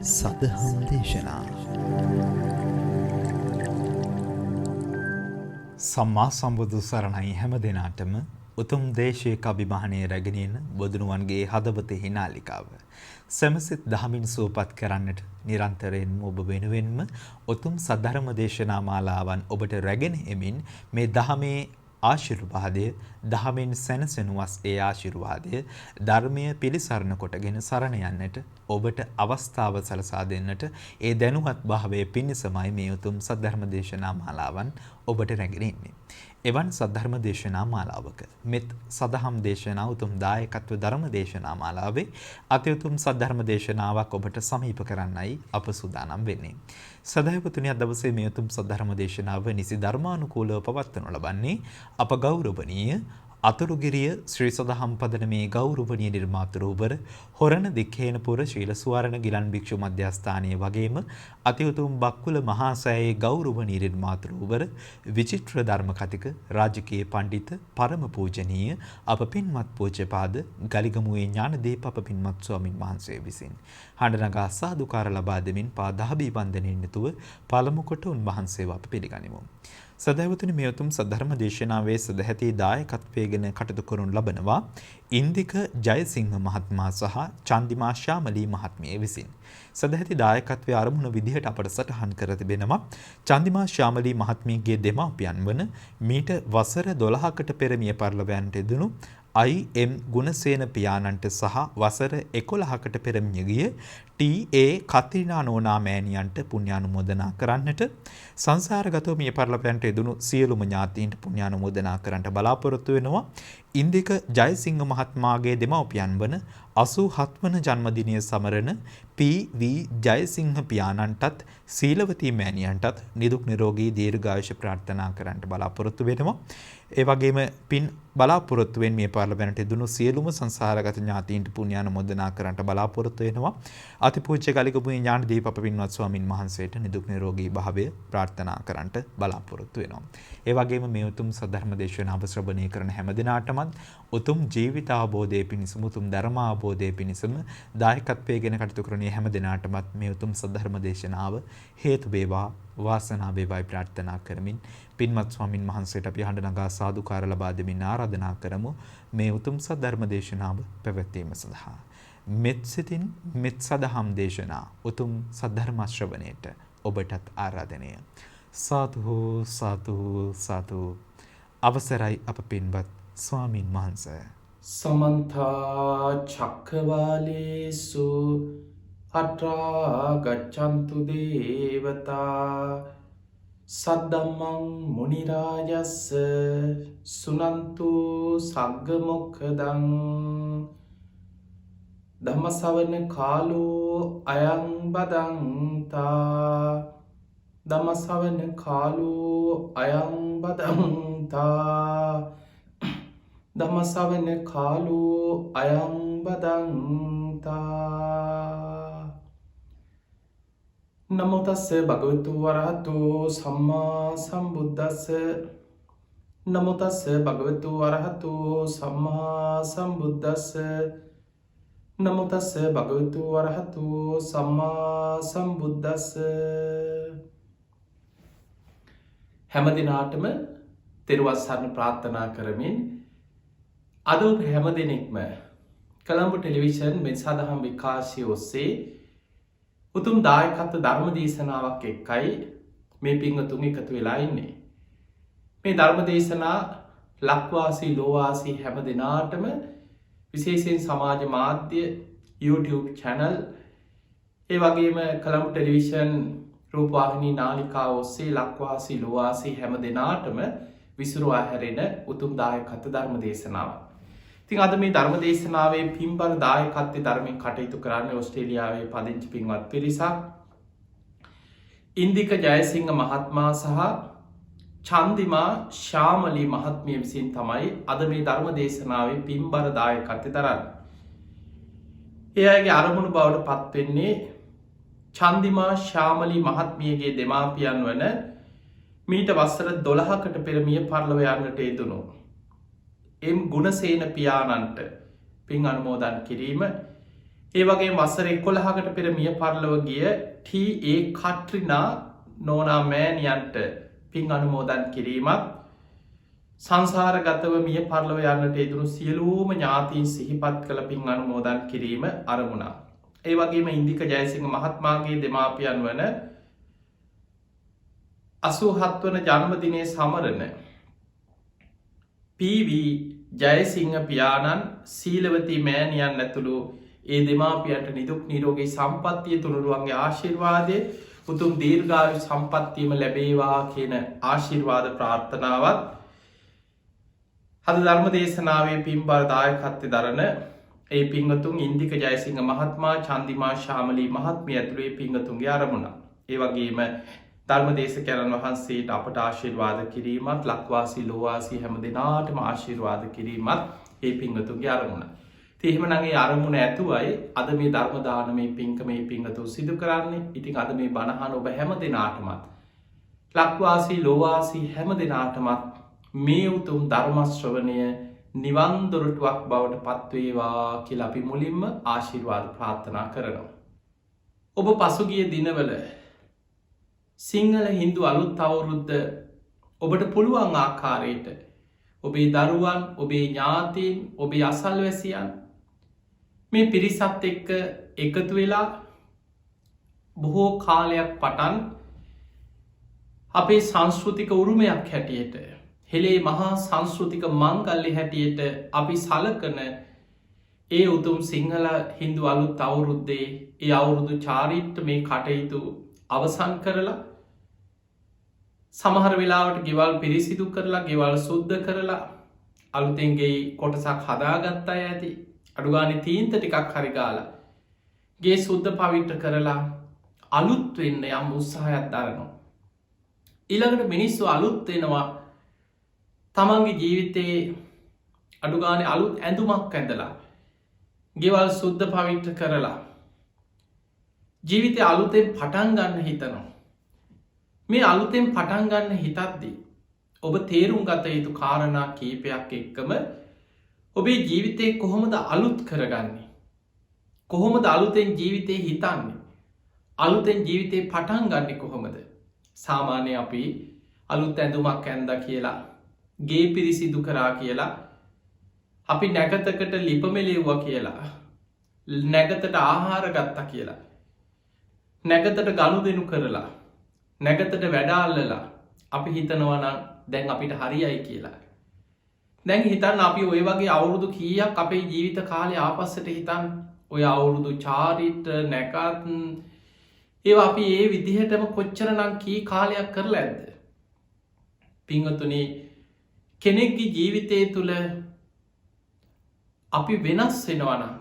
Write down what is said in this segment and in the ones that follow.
සදහම් දේශනා සම්මා සම්බුදු සරණයි හැම දෙනාටම උතුම් දේශයක අභිමානය රැගෙනින් බොදුනුවන්ගේ හදවතෙහි නාලිකාව සැමසිත දහමින් සුවපත් කරන්නට නිරන්තරයෙන්ම ඔබ වෙනුවෙන්ම උතුම් සද්ධර්ම දේශනා මාලාවන් ඔබට රැගෙන එමින් මේ දහමේ ආශිර්වාදය දහමෙන් සැනසෙනුවස් ඒ ආශිර්වාදය ධර්මය පිළිසරණ කොටගෙන සරණ යන්නට ඔබට අවස්ථාව සලසා දෙන්නට ඒ දැනුවත් භාවයේ පිණිසමයි මේ උතුම් සද්ධර්ම දේශනා මාලාවන් ඔබට රැගෙන ඉන්නේ. එවන් සද්ධර්ම දේශනා මාලාවක මෙත් සදහම් දේශනා උතුම් දායකත්ව ධර්ම දේශනා මාලාවේ අති උතුම් සද්ධර්ම දේශනාවක් ඔබට සමීප කරන්නයි අප සූදානම් වෙන්නේ. සදහවතුනි අද දවසේ මේ උතුම් සද්ධර්ම දේශනාව නිසි ධර්මානුකූලව පවත්වනු ලබන්නේ අප ගෞරවණීය අතුරුගිරිය ශ්‍රී සදහම් පදනමේ ගෞරවනීය නිර්මාතෘවර හොරණ දික්හේනපුර ශීල සුවරණ ගිලන් භික්ෂු මධ්‍යස්ථානයේ වගේම අති උතුම් බක්කුල මහා සෑයේ ගෞරවනීය නිර්මාතෘවර විචිත්‍ර ධර්ම කතික රාජකීය පඬිත පරම පූජනීය අප පින්වත් පූජ්‍යපාද ගලිගමුවේ ඥානදීප අප පින්වත් ස්වාමින් වහන්සේ විසින් හඬනගා සාදුකාර ලබා දෙමින් පාදාභි වන්දනෙන් යුතුව පළමු කොට උන්වහන්සේව අප පිළිගනිමු. සදහවතුනි මේ උතුම් සද්ධර්ම දේශනාවේ සදැහැති දායකත්වයෙන් කටයුතු කරනු ලබනවා ඉන්දික ජයසිංහ මහත්මයා සහ චන්දිමා ශාමලී මහත්මිය විසින්. සදැහැති දායකත්වයේ ආරමුණු විදිහට අපට සටහන් කර තිබෙනවා චන්දිමා ශාමලී මහත්මියගේ දෙමාපියන් වන මීට වසර 12කට පෙර මිය පරලොවයන්ට යෙදුණු I.M. ගුණසේන පියාණන්ට සහ වසර 11කට පෙර මිය ගිය T.A. කතිනා නෝනා මෑණියන්ට පුණ්‍යානුමෝදනා කරන්නට සංසාරගතව මිය පරලොවයන්ට යෙදුණු සියලුම ඥාතීන්ට පුණ්‍යානුමෝදනා කරන්නට බලාපොරොත්තු වෙනවා. ඉන්දික ජයසිංහ මහත්මයාගේ දෙමව්පියන් වන 87 වන ජන්මදිනය සමරන P.V. ජයසිංහ පියාණන්ටත් සීලවතී මෑණියන්ටත් නිදුක් නිරෝගී දීර්ඝායුෂ ප්‍රාර්ථනා කරන්නට බලාපොරොත්තු වෙනවා. ඒ වගේම පින් බලාපොරොත්තුවෙන් මේ පාර්ලිමේන්තයට යෙදුණු සියලුම සංසාරගත ඥාතීන්ට පුණ්‍යානුමෝදනා කරන්නට බලාපොරොත්තු වෙනවා. අතිපූජ්‍ය ගලිගමුවේ ඥානදීප අප පින්වත් ස්වාමින් වහන්සේට නිදුක් නිරෝගී භාවය ප්‍රාර්ථනා කරන්නට බලාපොරොත්තු වෙනවා. ඒ වගේම මේ උතුම් සද්ධර්ම දේශනාව ශ්‍රවණය කරන හැම දිනාටම උතුම් ජීවිත අවබෝධයේ පිණිසම උතුම් ධර්ම අවබෝධයේ පිණිසම දායකත්වයෙන් කටයුතු කරන හැම දිනාටම මේ උතුම් සද්ධර්ම දේශනාව හේතු වේවා වාසනාව වේවායි ප්‍රාර්ථනා කරමින් පින්වත් ස්වාමින් වහන්සේට අපි හඬ නගා සාදුකාර ලබා දෙමින් ආරාධනා කරමු මේ උතුම් සද්ධර්ම දේශනාව පැවැත්වීම සඳහා. මෙත් සිතින් මෙත් සදහම් දේශනා උතුම් සද්ධර්ම ශ්‍රවණයට ඔබටත් ආරාධනය. සාදු සාදු සාදු. අවසරයි අප පින්වත් ස්වාමින් වහන්සේ. සමන්ත චක්කවාලේසු අත්‍රා ගච්ඡන්තු දේවතා සද්දම්මං මුනි රාජස්ස සුනන්තු සග්ග මොක්ඛදං ධම්මසවන කාලෝ අයං බදන්තා ධම්මසවන කාලෝ අයං බදන්තා ධම්මසවන කාලෝ අයං බදන්තා. නමෝ තස්ස භගවතු වරහතෝ සම්මා සම්බුද්දස්ස නමෝ තස්ස භගවතු වරහතෝ සම්මා සම්බුද්දස්ස නමෝ තස්ස භගවතු වරහතෝ සම්මා සම්බුද්දස්ස. හැම දිනාටම තෙරුවන් සරණ ප්‍රාර්ථනා කරමින් අද ඔබ හැම දෙනෙක්ම කොළඹ ටෙලිවිෂන් මෙත් සදහම් විකාශය ඔස්සේ උතුම් දායකත්ව ධර්ම දේශනාවක් එක්කයි මේ පින්වතුන් එකතු වෙලා ඉන්නේ. මේ ධර්ම දේශනා ලක්වාසී ලෝවාසී හැම දෙනාටම විශේෂයෙන් සමාජ මාධ්‍ය YouTube channel ඒ වගේම කොළඹ ටෙලිවිෂන් රූපවාහිනී නාලිකාව ඔස්සේ ලක්වාසී ලෝවාසී හැම දෙනාටම විසිරුවා හැරෙන උතුම් දායකත්ව ධර්ම දේශනාවක්. ඉතින් අද මේ ධර්ම දේශනාවේ පින්බර දායකත්වයේ ධර්මයෙන් කටයුතු කරන්නේ ඕස්ට්‍රේලියාවේ පදිංචි පින්වත් පිරිසක්. ඉන්දික ජයසිංහ මහත්මයා සහ චන්දිමා ශාමලී මහත්මිය විසින් තමයි අද මේ ධර්ම දේශනාවේ පින්බර දායකත්වය දරන්නේ. ඒ අයගේ අරමුණු බවට පත් වෙන්නේ චන්දිමා ශාමලී මහත්මියගේ දෙමාපියන් වන මීට වසර 12කට පෙර මිය පරලොව යන්නට යෙදුණු එම් ගුණසේන පියාණන්ට පින් අනුමෝදන් කිරීම ඒ වගේ වසර 11කට පෙර මිය පරලොව ගිය ටී.ඒ. කට්රිනා නෝනා මෑණියන්ට පින් අනුමෝදන් කිරීමත් සංසාරගතව මිය පරලොව යන්නට යෙදුණු සියලුම ඥාතීන් සිහිපත් කළ පින් අනුමෝදන් කිරීම අරමුණා. ඒ වගේම ඉන්දික ජයසිංහ මහත්මයාගේ දෙමාපියන් වන 87 වන ජන්මදිනය සමරන පී.වී. ජයසිංහ පියාණන් සීලවතී මෑණියන් ඇතුළු ඒ දෙමාපියන්ට නිදුක් නිරෝගී සම්පත්තිය තුනුරුවන්ගේ ආශිර්වාදය උතුම් දීර්ඝායු සම්පත්තියම ලැබේවා කියන ආශිර්වාද ප්‍රාර්ථනාවත් අද ධර්ම දේශනාවේ පින්බර දායකත්වය දරන ඒ පින්වතුන් ඉන්දික ජයසිංහ මහත්මයා චන්දිමා ශාමලී මහත්මිය ඇතුළු ඒ පින්වතුන්ගේ අරමුණ. ඒ වගේම ධර්ම දේශකයන්න් වහන්සේට අපට ආශිර්වාද කිරීමත් ලක්වාසී ලෝවාසී හැම දෙනාටම ආශිර්වාද කිරීමත් ඒ පින්වතුන්ගේ අරමුණ. එහෙමනම් ඒ අරමුණ ඇතුවයි අද මේ ධර්ම දානමේ පින්කමේ පින්වතුන් සිදු කරන්නේ. ඉතින් අද මේ බණ අහන ඔබ හැම දෙනාටමත් ලක්වාසී ලෝවාසී හැම දෙනාටමත් මේ උතුම් ධර්ම ශ්‍රවණය නිවන් දොරටුවක් බවට පත්වේවා කියලා අපි මුලින්ම ආශිර්වාද ප්‍රාර්ථනා කරනවා. ඔබ පසුගිය දිනවල සිංහල හින්දු අලුත් අවුරුද්ද ඔබට පුළුවන් ආකාරයට ඔබේ දරුවන් ඔබේ ඥාතීන් ඔබේ අසල්වැසියන් මේ පිරිසත් එක්ක එකතු වෙලා බොහෝ කාලයක් පටන් අපේ සංස්කෘතික උරුමයක් හැටියට හෙළේ මහා සංස්කෘතික මංගල්‍ය හැටියට අපි සලකන ඒ උතුම් සිංහල හින්දු අලුත් අවුරුද්දේ ඒ අවුරුදු චාරිත්‍ර මේ කටයුතු අවසන් කරලා සමහර වෙලාවට ගෙවල් පිරිසිදු කරලා ගෙවල් සුද්ධ කරලා අලුතෙන්ගේ කොටසක් හදාගත්තා ඇති අඩුගානේ තීන්ත ටිකක් හරිගාලා ගේ සුද්ධ පවිට්ට කරලා අලුත් වෙන්න යම් උත්සාහයක් දරනවා. ඊළඟට මිනිස්සු අලුත් වෙනවා තමන්ගේ ජීවිතයේ අඩුගානේ අලුත් ඇඳුමක් ඇඳලා ගෙවල් සුද්ධ පවිට්ට කරලා ජීවිතය අලුතෙන් පටන් ගන්න හිතනවා. මේ අලුතෙන් පටන් ගන්න හිතද්දී ඔබ තේරුම් ගත යුතු කාරණා කීපයක් එක්කම ඔබේ ජීවිතේ කොහොමද අලුත් කරගන්නේ? කොහොමද අලුතෙන් ජීවිතේ හිතන්නේ? අලුතෙන් ජීවිතේ පටන් ගන්නේ කොහොමද? සාමාන්‍ය අපි අලුත් ඇඳුමක් ඇඳලා කියලා ගේ පිරිසිදු කරා කියලා අපි නැකතකට ලිප මෙලෙව්වා කියලා නැගතට ආහාර ගත්තා කියලා නැගතට ගනුදෙනු කරලා නැගතට වැඩාල්ලලා අපි හිතනවා නම් දැන් අපිට හරියයි කියලා. දැන් හිතන්න අපි ඔය වගේ අවුරුදු කීයක් අපේ ජීවිත කාලේ ආපස්සට හිතන්න ඔය අවුරුදු චාරිත්‍ර නැකත් ඒවා අපි ඒ විදිහටම කොච්චරනම් කී කාලයක් කරලා ඇද්ද? පින්වතුනි කෙනෙක්ගේ ජීවිතය තුළ අපි වෙනස් වෙනවා නම්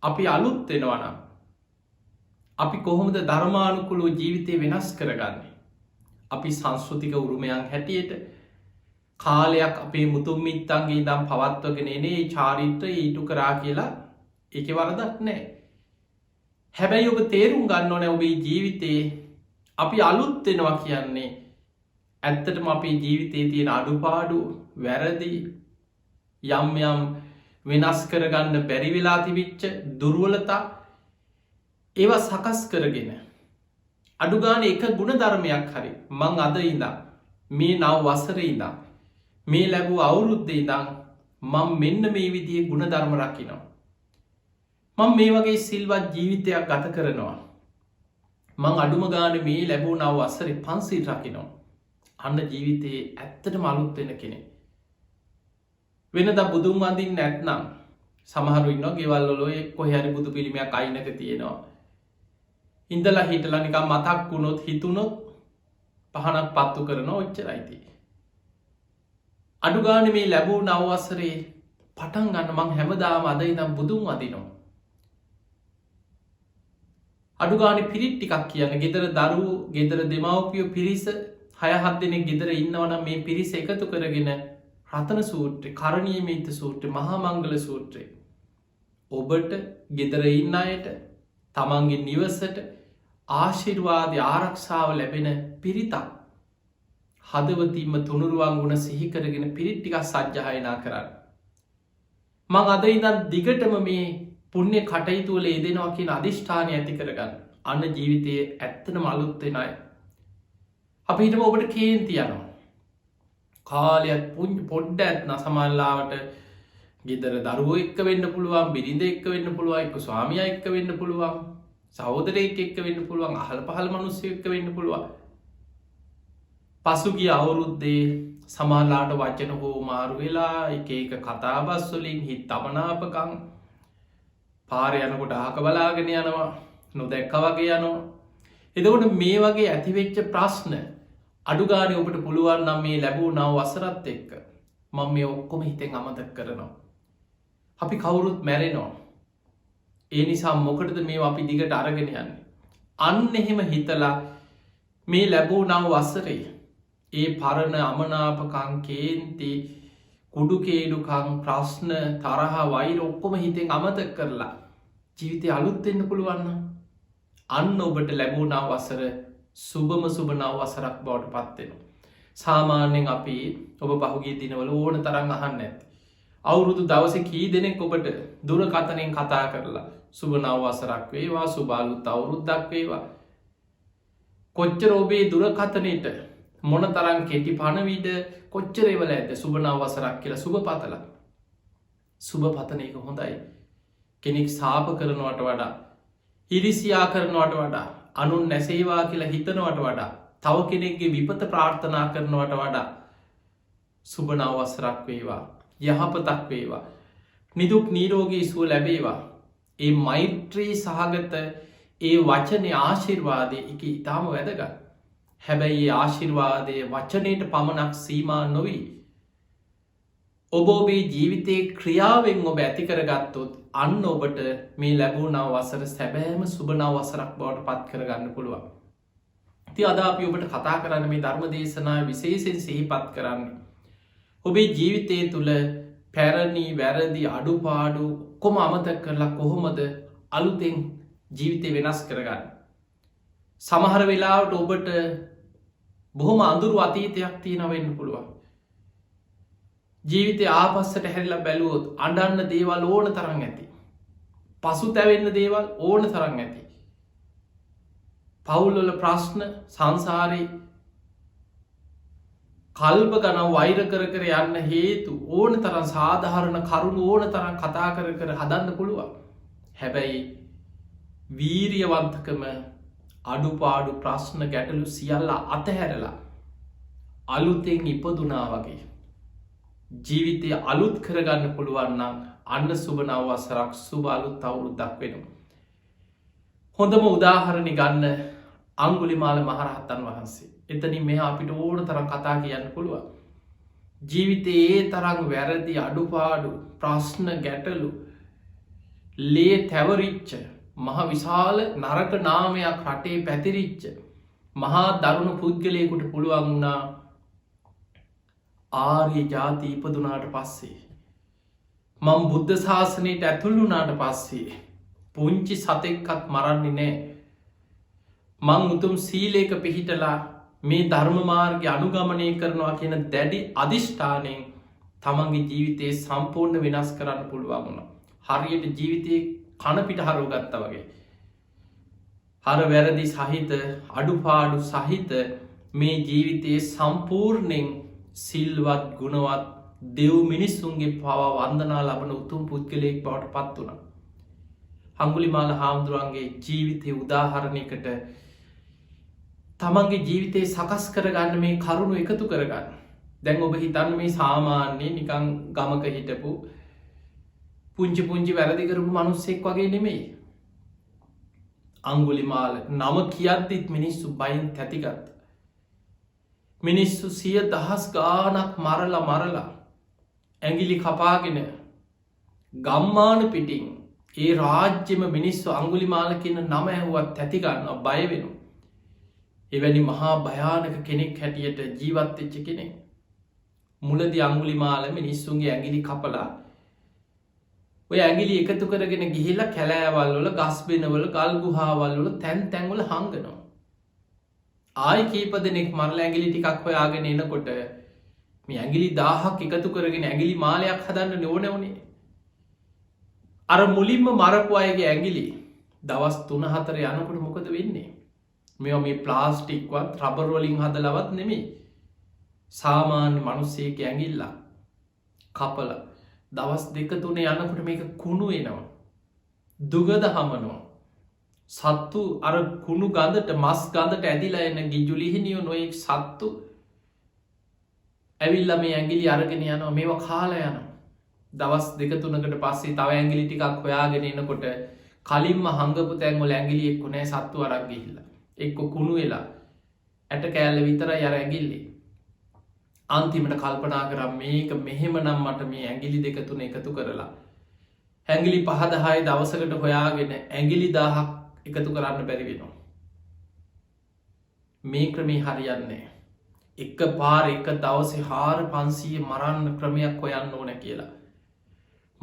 අපි අලුත් වෙනවා නම් අපි කොහොමද ධර්මානුකූලව ජීවිතේ වෙනස් කරගන්නේ? අපි සංස්කෘතික උරුමයන් හැටියට කාලයක් අපේ මුතුන් මිත්තන්ගේ ඉඳන් පවත්වගෙන එනේ චාරිත්‍ර ඊටු කරා කියලා ඒකේ වරදක් නැහැ. හැබැයි ඔබ තේරුම් ගන්න ඕනේ ඔබේ ජීවිතේ අපි අලුත් වෙනවා කියන්නේ ඇත්තටම අපේ ජීවිතයේ තියෙන අඩුපාඩු වැරදි යම් යම් වෙනස් කරගන්න බැරි වෙලා තිබිච්ච දුර්වලතා ඒවා සකස් කරගෙන අඩුගානේ එක ගුණධර්මයක් හරි මං අද ඉඳන් මේ නව වසරේ ඉඳන් මේ ලැබූ අවුරුද්දේ ඉඳන් මම මෙන්න මේ විදිහේ ගුණධර්ම රකින්නවා. මම මේ වගේ සිල්වත් ජීවිතයක් ගත කරනවා. මං අඩුම ගානේ මේ ලැබූ නව වසරේ පන්සිල් රකින්නවා. අන්න ජීවිතේ ඇත්තටම අලුත් වෙන කෙනෙක්. වෙනදා බුදුන් වඳින්න නැත්නම් සමහරු ඉන්නවා ගෙවල් වල ඔය කොහේ හරි බුදු පිළිමයක් අයිනක තියෙනවා. ඉඳලා හිටලා නිකන් මතක් වුණොත් හිතුනොත් පහනක් පත්තු කරනවා ඔච්චරයි තියෙන්නේ. අඩුගානේ මේ ලැබූ නව වසරේ පටන් ගන්න මං හැමදාම අද ඉඳන් බුදුන් වඳිනවා. අඩුගානේ පිරිත් ටිකක් කියන්නේ ගෙදර දරුවෝ ගෙදර දෙමව්පියෝ පිරිස 6-7 දෙනෙක් ගෙදර ඉන්නවනම් මේ පිරිස එකතු කරගෙන රතන සූත්‍රය, කරණීයමේත සූත්‍රය, මහා මංගල සූත්‍රය ඔබට ගෙදර ඉන්න අයට තමන්ගේ නිවසට ආශිර්වාද ආරක්ෂාව ලැබෙන පිරිතක් හදවතින්ම තුනුරුවන් ගුණ සිහි කරගෙන පිරිත් ටිකක් සජ්ජායනා කරන්න. මං අද ඉඳන් දිගටම මේ පුුණ්‍ය කටයුතුවල ඒදෙනවා කියන අධිෂ්ඨානය ඇති කරගන්න අන්න ජීවිතයේ ඇත්තනම අලුත්තෙනයි. අපි හිටම ඔබට කේන්ති යනවා. කාලයක් පොඩ්ඩ ඇත්න සමල්ලාවට ගෙදර දරුවෝ එක්ක වෙන්න පුළුවන් බිරිඳ එක්ක වෙන්න පුළුවන් එක්ක ස්වාමිය එක්ක වෙන්න පුළුවන් සහෝදරයෙක් එක්ක වෙන්න පුළුවන් අහල පහළ මනුස්සය එක්ක වෙන්න පුළුවන්. පසුගිය අවුරුද්දේ සමාලාට වචන හෝ මාරු වෙලා එක කතාබස්වලින් හිත් තමනාපකං පාර යනකොට ආක බලාගෙන යනවා නොදැක්ක වගේ යනවා. එදකොට මේ වගේ ඇතිවෙච්ච ප්‍රශ්න අඩුගානය ඔබට පුළුවන් නම් මේ ලැබූ නව වසරත් එක්ක මං මේ ඔක්කොම හිතෙන් අමතක් කරනවා. අපි කවුරුත් මැරෙනවා. ඒ නිසා මොකටද මේ අපි දිගට අරගෙන යන්නේ. අන්න එහෙම හිතලා මේ ලැබූ නව වසරේ ඒ පරණ අමනාපකං කේන්ති කුඩුකේඩුකං ප්‍රශ්න තරහ වෛර ඔක්කොම හිතෙන් අමතක් කරලා ජීවිතය අලුත්වෙන්න පුළුවන්න. අන්න ඔබට ලැබූ නව වසර සුබම සුබ නව වසරක් බවට පත්වෙනවා. සාමාන්‍යෙන් අපි ඔබ පහුගේ දිනවල ඕන තරං අහන්න ඇති. අවුරුදු දවස කී දෙනෙක් ඔබට දුරකතනෙන් කතා කරලා සුබ නව වසරක් වේවා සුබාලුත් අවුරුද්දක් වේවා. කොච්චර ඔබේ දුරකතනයට මොන තරන් කෙටි පණවිඩ කොච්චරේවල ඇත සුබ නව වසරක් කියලා සුබ පතල සුබ පතන එක හොඳයි. කෙනෙක් සාප කරනවට වඩා ඉරිසියා කරනවට වඩා අනුන් නැසේවා කියලා හිතනවට වඩා තව කෙනෙක්ගේ විපත ප්‍රාර්ථනා කරනවට වඩා සුබ නව වසරක් වේවා යහපතක් වේවා නිදුක් නීරෝගී සුව ලැබේවා. ඒ මෛත්‍රී සහගත ඒ වචනය ආශිර්වාදය එක ඉතාම වැදගත්. හැබැයි ඒ ආශිර්වාදය වචනයට පමණක් සීමා නොවී ඔබ ඔබේ ජීවිතයේ ක්‍රියාවෙන් ඔබ ඇතිකරගත්තොත් අන්න ඔබට මේ ලැබූ නව වසර සැබෑම සුබ නව වසරක් බවට පත් කරගන්න පුළුවන්. ති අද අපි ඔබට කතා කරන්න මේ ධර්ම දේශනා විශේෂෙන් සිහිපත් කරන්නේ. ඔබේ ජීවිතය තුළ පැරණි වැරදි අඩුපාඩු කොම අමතක් කරලා කොහොමද අලුතෙන් ජීවිතය වෙනස් කරගන්න. සමහර වෙලාවට ඔබට බොහොම අඳුරු අතීතයක් තියෙන වෙන්න පුළුවන්. ජීවිතය ආපස්සට හැරිලා බැලුවොත් අඩන්න දේවල් ඕන තරන් ඇති. පසු තැවෙන්න දේවල් ඕන තරන් ඇති. පවුල්වල ප්‍රශ්න සංසාරී කල්ප ගන වෛර කර යන්න හේතු ඕන තරන් සාධහරණ කරුණු ඕන තරන් කතා කර හදන්න පුළුවන්. හැබැයි වීරියවන්තකම අඩුපාඩු ප්‍රශ්න ගැටලු සියල්ල අතහැරලා අලුතෙන් ඉපදුනා වගේ ජීවිතය අලුත් කරගන්න පුළුවන්නම් අන්න සුබ නව වසරක් සුබ අලුත් අවුරුද්දක් වෙනවා. හොඳම උදාහරණි ගන්න අංගුලිමාල මහරහත්තන් වහන්සේ. එතනින් මෙහා අපිට ඕන තරම් කතා කියන්න පුළුවන්. ජීවිතයේ ඒ තරම් වැරදි අඩුපාඩු ප්‍රශ්න ගැටලු ලේ තැවරිච්ච මහ විශාල නරක නාමයක් රටේ පැතිරිච්ච මහා දරුණු පුද්ගලයකුට පුළුවන් වුණා ආර්ය ජාති ඉපදුනාට පස්සේ මං බුද්ධ ශාසනයට ඇතුළුනාට පස්සේ පුංචි සතෙක්කත් මරන්නේ නෑ. මං උතුම් සීලේක පිහිටලා මේ ධර්ම මාර්ගය අනුගමනය කරනවා කියන දැඩි අධිෂ්ඨානයෙන් තමන්ගේ ජීවිතයේ සම්පූර්ණ වෙනස් කරන්න පුළුවන් වුණා. හරියට ජීවිතයේ කණපිට හරෝ ගත්ත වගේ. හර වැරදි සහිත අඩුපාඩු සහිත මේ ජීවිතයේ සම්පූර්ණයෙන් සිල්වත් ගුණවත් දෙව් මිනිස්සුන්ගේ පවා වන්දනා ලබන උතුම් පුද්ගලයෙක් බවට පත් වුණා. අංගුලිමාල හාමුදුරුවන්ගේ ජීවිතය උදාහරණයකට තමන්ගේ ජීවිතයේ සකස් කරගන්න මේ කරුණු එකතු කරගන්න. දැන් ඔබ හිතන්න මේ සාමාන්‍යය නිකං ගමක හිටපු පුංචි පුංචි වැරදිකරපු මනුස්සෙක් වගේ නෙමෙයි. අංගුලිමාල නම කියද්දිත් මිනිස්සු බයින් තැතිගත්. මිනිස්සු 100,000 ගානක් මරලා ඇගිලි කපාගෙන ගම්මාන පිටින් ඒ රාජ්‍යම මිනිස්සු අංගුලිමාල කියන නම ඇහුවත් ඇතිගන්න බයවෙනු. එවැනි මහා භයානක කෙනෙක් හැටියට ජීවත්වෙච්ච කෙනෙක්. මුලදි අංගුලිමාල මිනිස්සුන්ගේ ඇගිලි කපලා ඔය ඇගිලි එකතු කරගෙන ගිහිලා කැලෑවල්වල ගස්බෙනවල ගල් ගුහාවල්වල තැන් තැන්වල හංගනවා. ආය කීප දෙනෙක් මරල ඇගිලි ටිකක් හොයාගෙන එනකොට මේ ඇගිලි 1000ක් එකතු කරගෙන ඇගිලි මාලයක් හදන්න ඕන වුණේ. අර මුලින්ම මරපු අයගේ ඇගිලි දවස් 3-4 යනකොට මොකද වෙන්නේ? මේ ප්ලාස්ටික්වත් රබර් වලින් හදලවත් නෙමෙයි. සාමාන්‍ය මිනිස්සෙක් ඇඟිල්ල කපලා දවස් 2-3 යනකොට මේක කුණු වෙනවා. දුගඳ හමනවා. සත්තු අර කුණු ගඳට මස් ගඳට ඇදිලා එන ගිජුලිහිනියෝ නොයෙක් සත්තු ඇවිල්ලා මේ ඇඟිලි අරගෙන යනවා. මේවා කාලා යනවා. දවස් 2-3කට පස්සේ තව ඇඟිලි ටිකක් හොයාගෙන එනකොට කලින්ම හංගපු තැන් වල ඇඟිලි එක්ක නැහැ, සත්තු අරන් ගිහිල්ලා. එක්ක කුණු වෙලා ඇට කෑල්ල විතරයි අර ඇඟිල්ලේ. අන්තිමට කල්පනා කරා මේක මෙහෙමනම් මට මේ ඇඟිලි 2-3 එකතු කරලා ඇඟිලි 5-10 දවසකට හොයාගෙන ඇඟිලි 1000ක් එකතු කරන්න බැරි වෙනවා. මේ ක්‍රමේ හරියන්නේ නැහැ. එක පාර එක දවසේ 4500 මරන්න ක්‍රමයක් හොයන්න ඕන කියලා.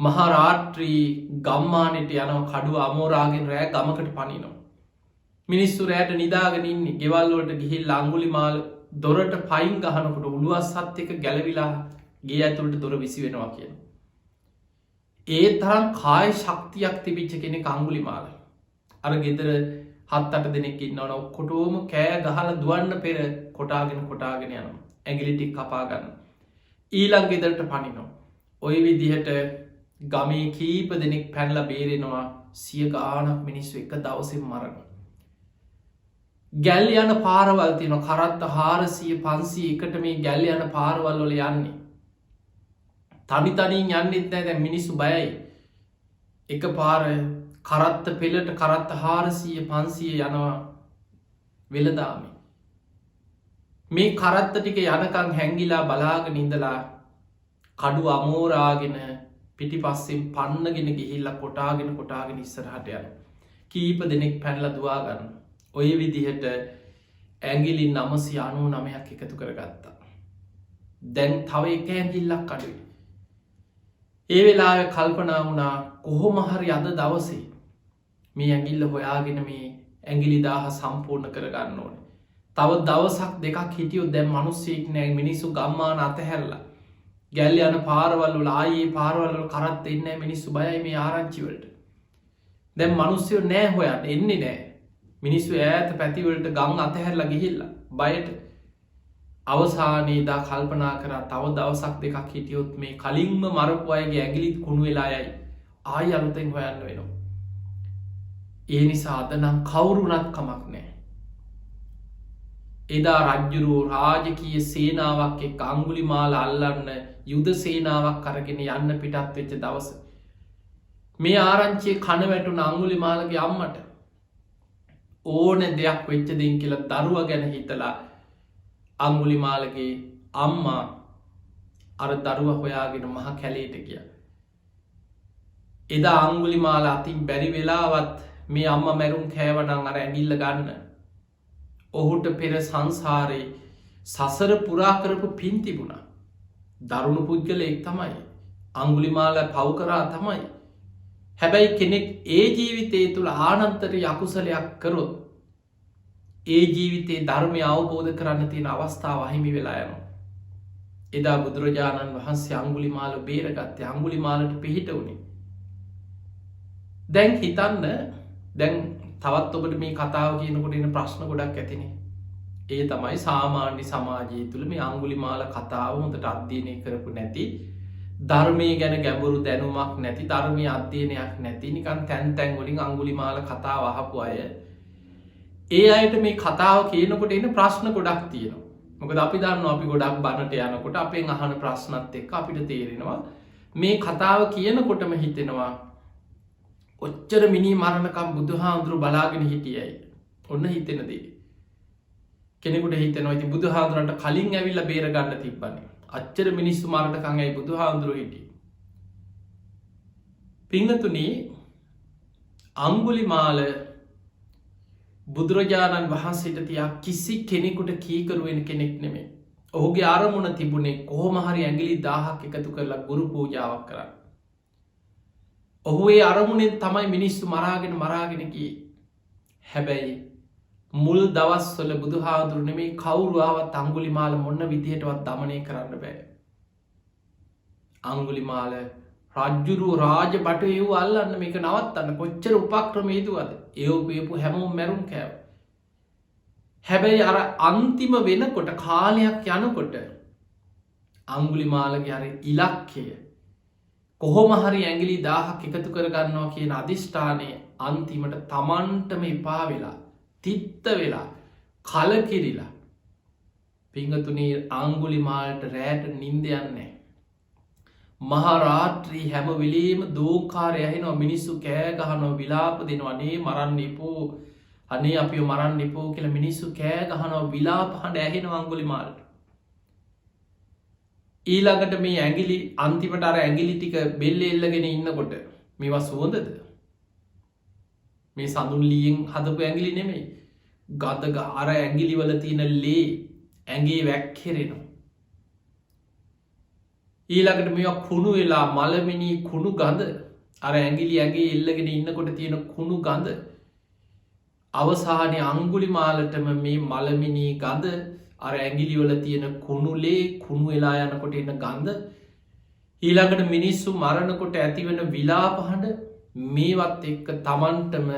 මහා රාත්‍රී ගම්මානෙට යනවා, කඩුව අමෝරාගෙන රෑ ගමකට පනිනවා. මිනිස්සු රෑට නිදාගෙන ඉන්නේ. ගෙවල් වලට ගිහිල්ලා අඟුලිමාල දොරට පයින් ගහනකොට උළුවස්සත් එක්ක ගැලවිලා ගේ ඇතුළට දොර විසි වෙනවා කියන. ඒ තරම් කාය ශක්තියක් තිබිච්ච කෙනෙක් අඟුලිමාල. අර ගෙදර 7-8 දෙනෙක් ඉන්නවනේ, ඔක්කොටම කෑ ගහලා දුවන්න පෙර කොටාගෙන යනවා. ඇඟිලි ටික කපා ගන්න. ඊළඟ ගෙදරට පනිනවා. ওই විදිහට ගමේ කීප දෙනෙක් පැනලා බේරෙනවා. 100 ගාණක් මිනිස්සු එක දවසෙන් මරනවා. ගැල් යන පාරවල් තියෙනවා. කරත්ත 400-500 එකට මේ ගැල් යන පාරවල් වල යන්නේ. තනියෙන් යන්නෙත් නැහැ. දැන් මිනිස්සු බයයි. එක පාර කරත්ත පෙළට කරත්ත 400-500 යනවා වෙළදාමේ. මේ කරත්ත ටික යනකම් හැංගිලා බලාගෙන ඉඳලා කඩුව අමෝරාගෙන පිටිපස්සෙන් පන්නගෙන ගිහිල්ලා කොටාගෙන ඉස්සරහට යනවා. කීප දෙනෙක් පැනලා දුවා ගන්න. ඔය විදිහට ඇඟිලි 999ක් එකතු කරගත්තා. දැන් තව එක ඇඟිල්ලක් අඩුයි. ඒ වෙලාවේ කල්පනා වුණා කොහොම හරි අද දවසේ මේ ඇඟිල්ල හොයාගෙන මේ ඇඟිලි 1000 සම්පූර්ණ කරගන්න ඕනේ. තව දවසක් දෙකක් හිටියොත් දැන් මිනිස්සෙක් නෑ. මිනිස්සු ගම්මාන අතහැරලා ගැල් යන පාරවල් වල ආයේ පාරවල් වල කරත් එන්නේ නෑ. මිනිස්සු බයයි මේ ආරංචි වලට. දැන් මිනිස්සු නෑ හොයන්න එන්නේ නෑ. මිනිස්සු ඈත පැති වලට ගම් අතහැරලා ගිහිල්ලා බයට. අවසානයේ දා කල්පනා කරා තව දවසක් දෙකක් හිටියොත් මේ කලින්ම මරපු අයගේ ඇඟිලිත් කුණු වෙලා යයි. ආයි අලුතෙන් හොයන්න වෙනවා. ඒ නිසා අද නම් කවුරුණත් කමක් නැහැ. එදා රජ්ජුරුවෝ රාජකීය සේනාවක් එක්ක අඟුලිමාල අල්ලන්න යුද සේනාවක් අරගෙන යන්න පිටත් වෙච්ච දවස මේ ආරංචියේ කන වැටුණ අඟුලිමාලගේ අම්මට ඕන දෙයක් වෙච්ච දෙයින් කියලා දරුවා ගැන හිතලා අඟුලිමාලගේ අම්මා අර දරුවා හොයාගෙන මහ කැලේට ගියා. එදා අඟුලිමාල අතින් බැරි වෙලාවත් මේ අම්මා මැරුම් කෑවනම් අර ඇඟිල්ල ගන්න. ඔහුට පෙර සංසාරේ සසර පුරා කරපු පින් තිබුණා. දරුණු පුද්ගලයෙක් තමයි. අඟුලිමාල පව් කරා තමයි. හැබැයි කෙනෙක් ඒ ජීවිතය තුළ ආනන්තර අකුසලයක් කරොත් ඒ ජීවිතේ ධර්මය අවබෝධ කරන්න තියෙන අවස්ථාව අහිමි වෙලා යනවා. එදා බුදුරජාණන් වහන්සේ අඟුලිමාල බේරගත්තේ. අඟුලිමාලට පිහිට වුණේ. දැන් හිතන්න, දැන් තවත් ඔබට මේ කතාව කියනකොට එන ප්‍රශ්න ගොඩක් ඇතිනේ. ඒ තමයි සාමාන්‍ය සමාජය තුළ මේ අඟුලිමාල කතාව හොඳට අධ්‍යයනය කරපු නැති, ධර්මය ගැන ගැඹුරු දැනුමක් නැති, ධර්මය අධ්‍යයනයක් නැති, නිකන් තැන් තැන් වලින් අඟුලිමාල කතාව අහපු අය, ඒ අයට මේ කතාව කියනකොට එන ප්‍රශ්න ගොඩක් තියෙනවා. මොකද අපි දන්නවා අපි ගොඩක් බණට යනකොට අපෙන් අහන ප්‍රශ්නත් එක්ක අපිට තේරෙනවා මේ කතාව කියනකොටම හිතෙනවා ඔච්චර මිනී මරණකම් බුදුහාමුදුරු බලාගෙන හිටියයි. ඔන්න හිතෙන දේ. කෙනෙකුට හිතෙනවා ඉතින් බුදුහාමුදුරන්ට කලින් ඇවිල්ලා බේර ගන්න තිබ්බනේ. අච්චර මිනිස්සු මරණකම් ඇයි බුදුහාමුදුරු හිටියේ? පින්වතුනි, අඟුලිමාල බුදුරජාණන් වහන්සේට තියා කිසි කෙනෙකුට කීකරු වෙන කෙනෙක් නෙමෙයි. ඔහුගේ අරමුණ තිබුණේ කොහොම හරි ඇඟිලි 1000ක් එකතු කරලා ගුරු පූජාවක් කරන්න. ඔහු ඒ අරමුණෙන් තමයි මිනිස්සු මරාගෙන ගියේ. හැබැයි මුල් දවස්වල බුදුහාමුදුරු නෙමෙයි කවුරු ආවත් අඟුලිමාල මොන විදිහටවත් দমনය කරන්න බෑ. අඟුලිමාල රජ්ජුරු රාජ බට ඒව අල්ලන්න මේක නවත්තන්න කොච්චර උපක්‍රමේදුවද ඒපු හැමෝම් මැරුම් කෑව. හැබැයි අර අන්තිම වෙනකොට කාලයක් යනකොට අංගුලිමාලගේ අර ඉලක්කය කොහොමහරි ඇගිලි 1000ක් එකතු කරගන්නවා කියන අධිෂ්ඨානය අන්තිමට තමන්ටම එපා වෙලා තිත්ත වෙලා කලකිරිලා පිංගතුනී අංගුලිමාලට රෑට නින්ද යන්නේ. මහරාත්‍රී හැම වෙලේම දෝකාරය ඇහෙනවා මිනිස්සු කෑ ගහනවා විලාප දෙනවා අනේ මරන්න එපෝ අනේ අපිව මරන්න එපෝ කියලා මිනිස්සු කෑ ගහනවා විලාප හඬ ඇහෙනවා අංගුලිමාලට. ඊළඟට මේ ඇගිලි අන්තිමට අර ඇගිලි ටික බෙල්ල එල්ලගෙන ඉන්නකොට මේවා සුවඳද? මේ සඳුන් ලීයෙන් හදපු ඇගිලි නෙමෙයි. ගඳ අර ඇගිලි වල තියෙන ලේ ඇඟේ වැක්කිරෙනවා. ඊළඟට මේවා කුණු වෙලා මලමිනී කුණු ගඳ අර ඇගිලි ඇගේ එල්ලගෙන ඉන්නකොට තියෙන කුණු ගඳ අවසානය අංගුලිමාලටම මේ මලමිනී ගඳ අර ඇගිලිවල තියෙන කුණුලේ කුණු වෙලා යනකොට එන්න ගඳ ඊළඟට මිනිස්සු මරණකොට ඇතිවෙන විලාපහඬ මේවත් එක්ක තමන්ටම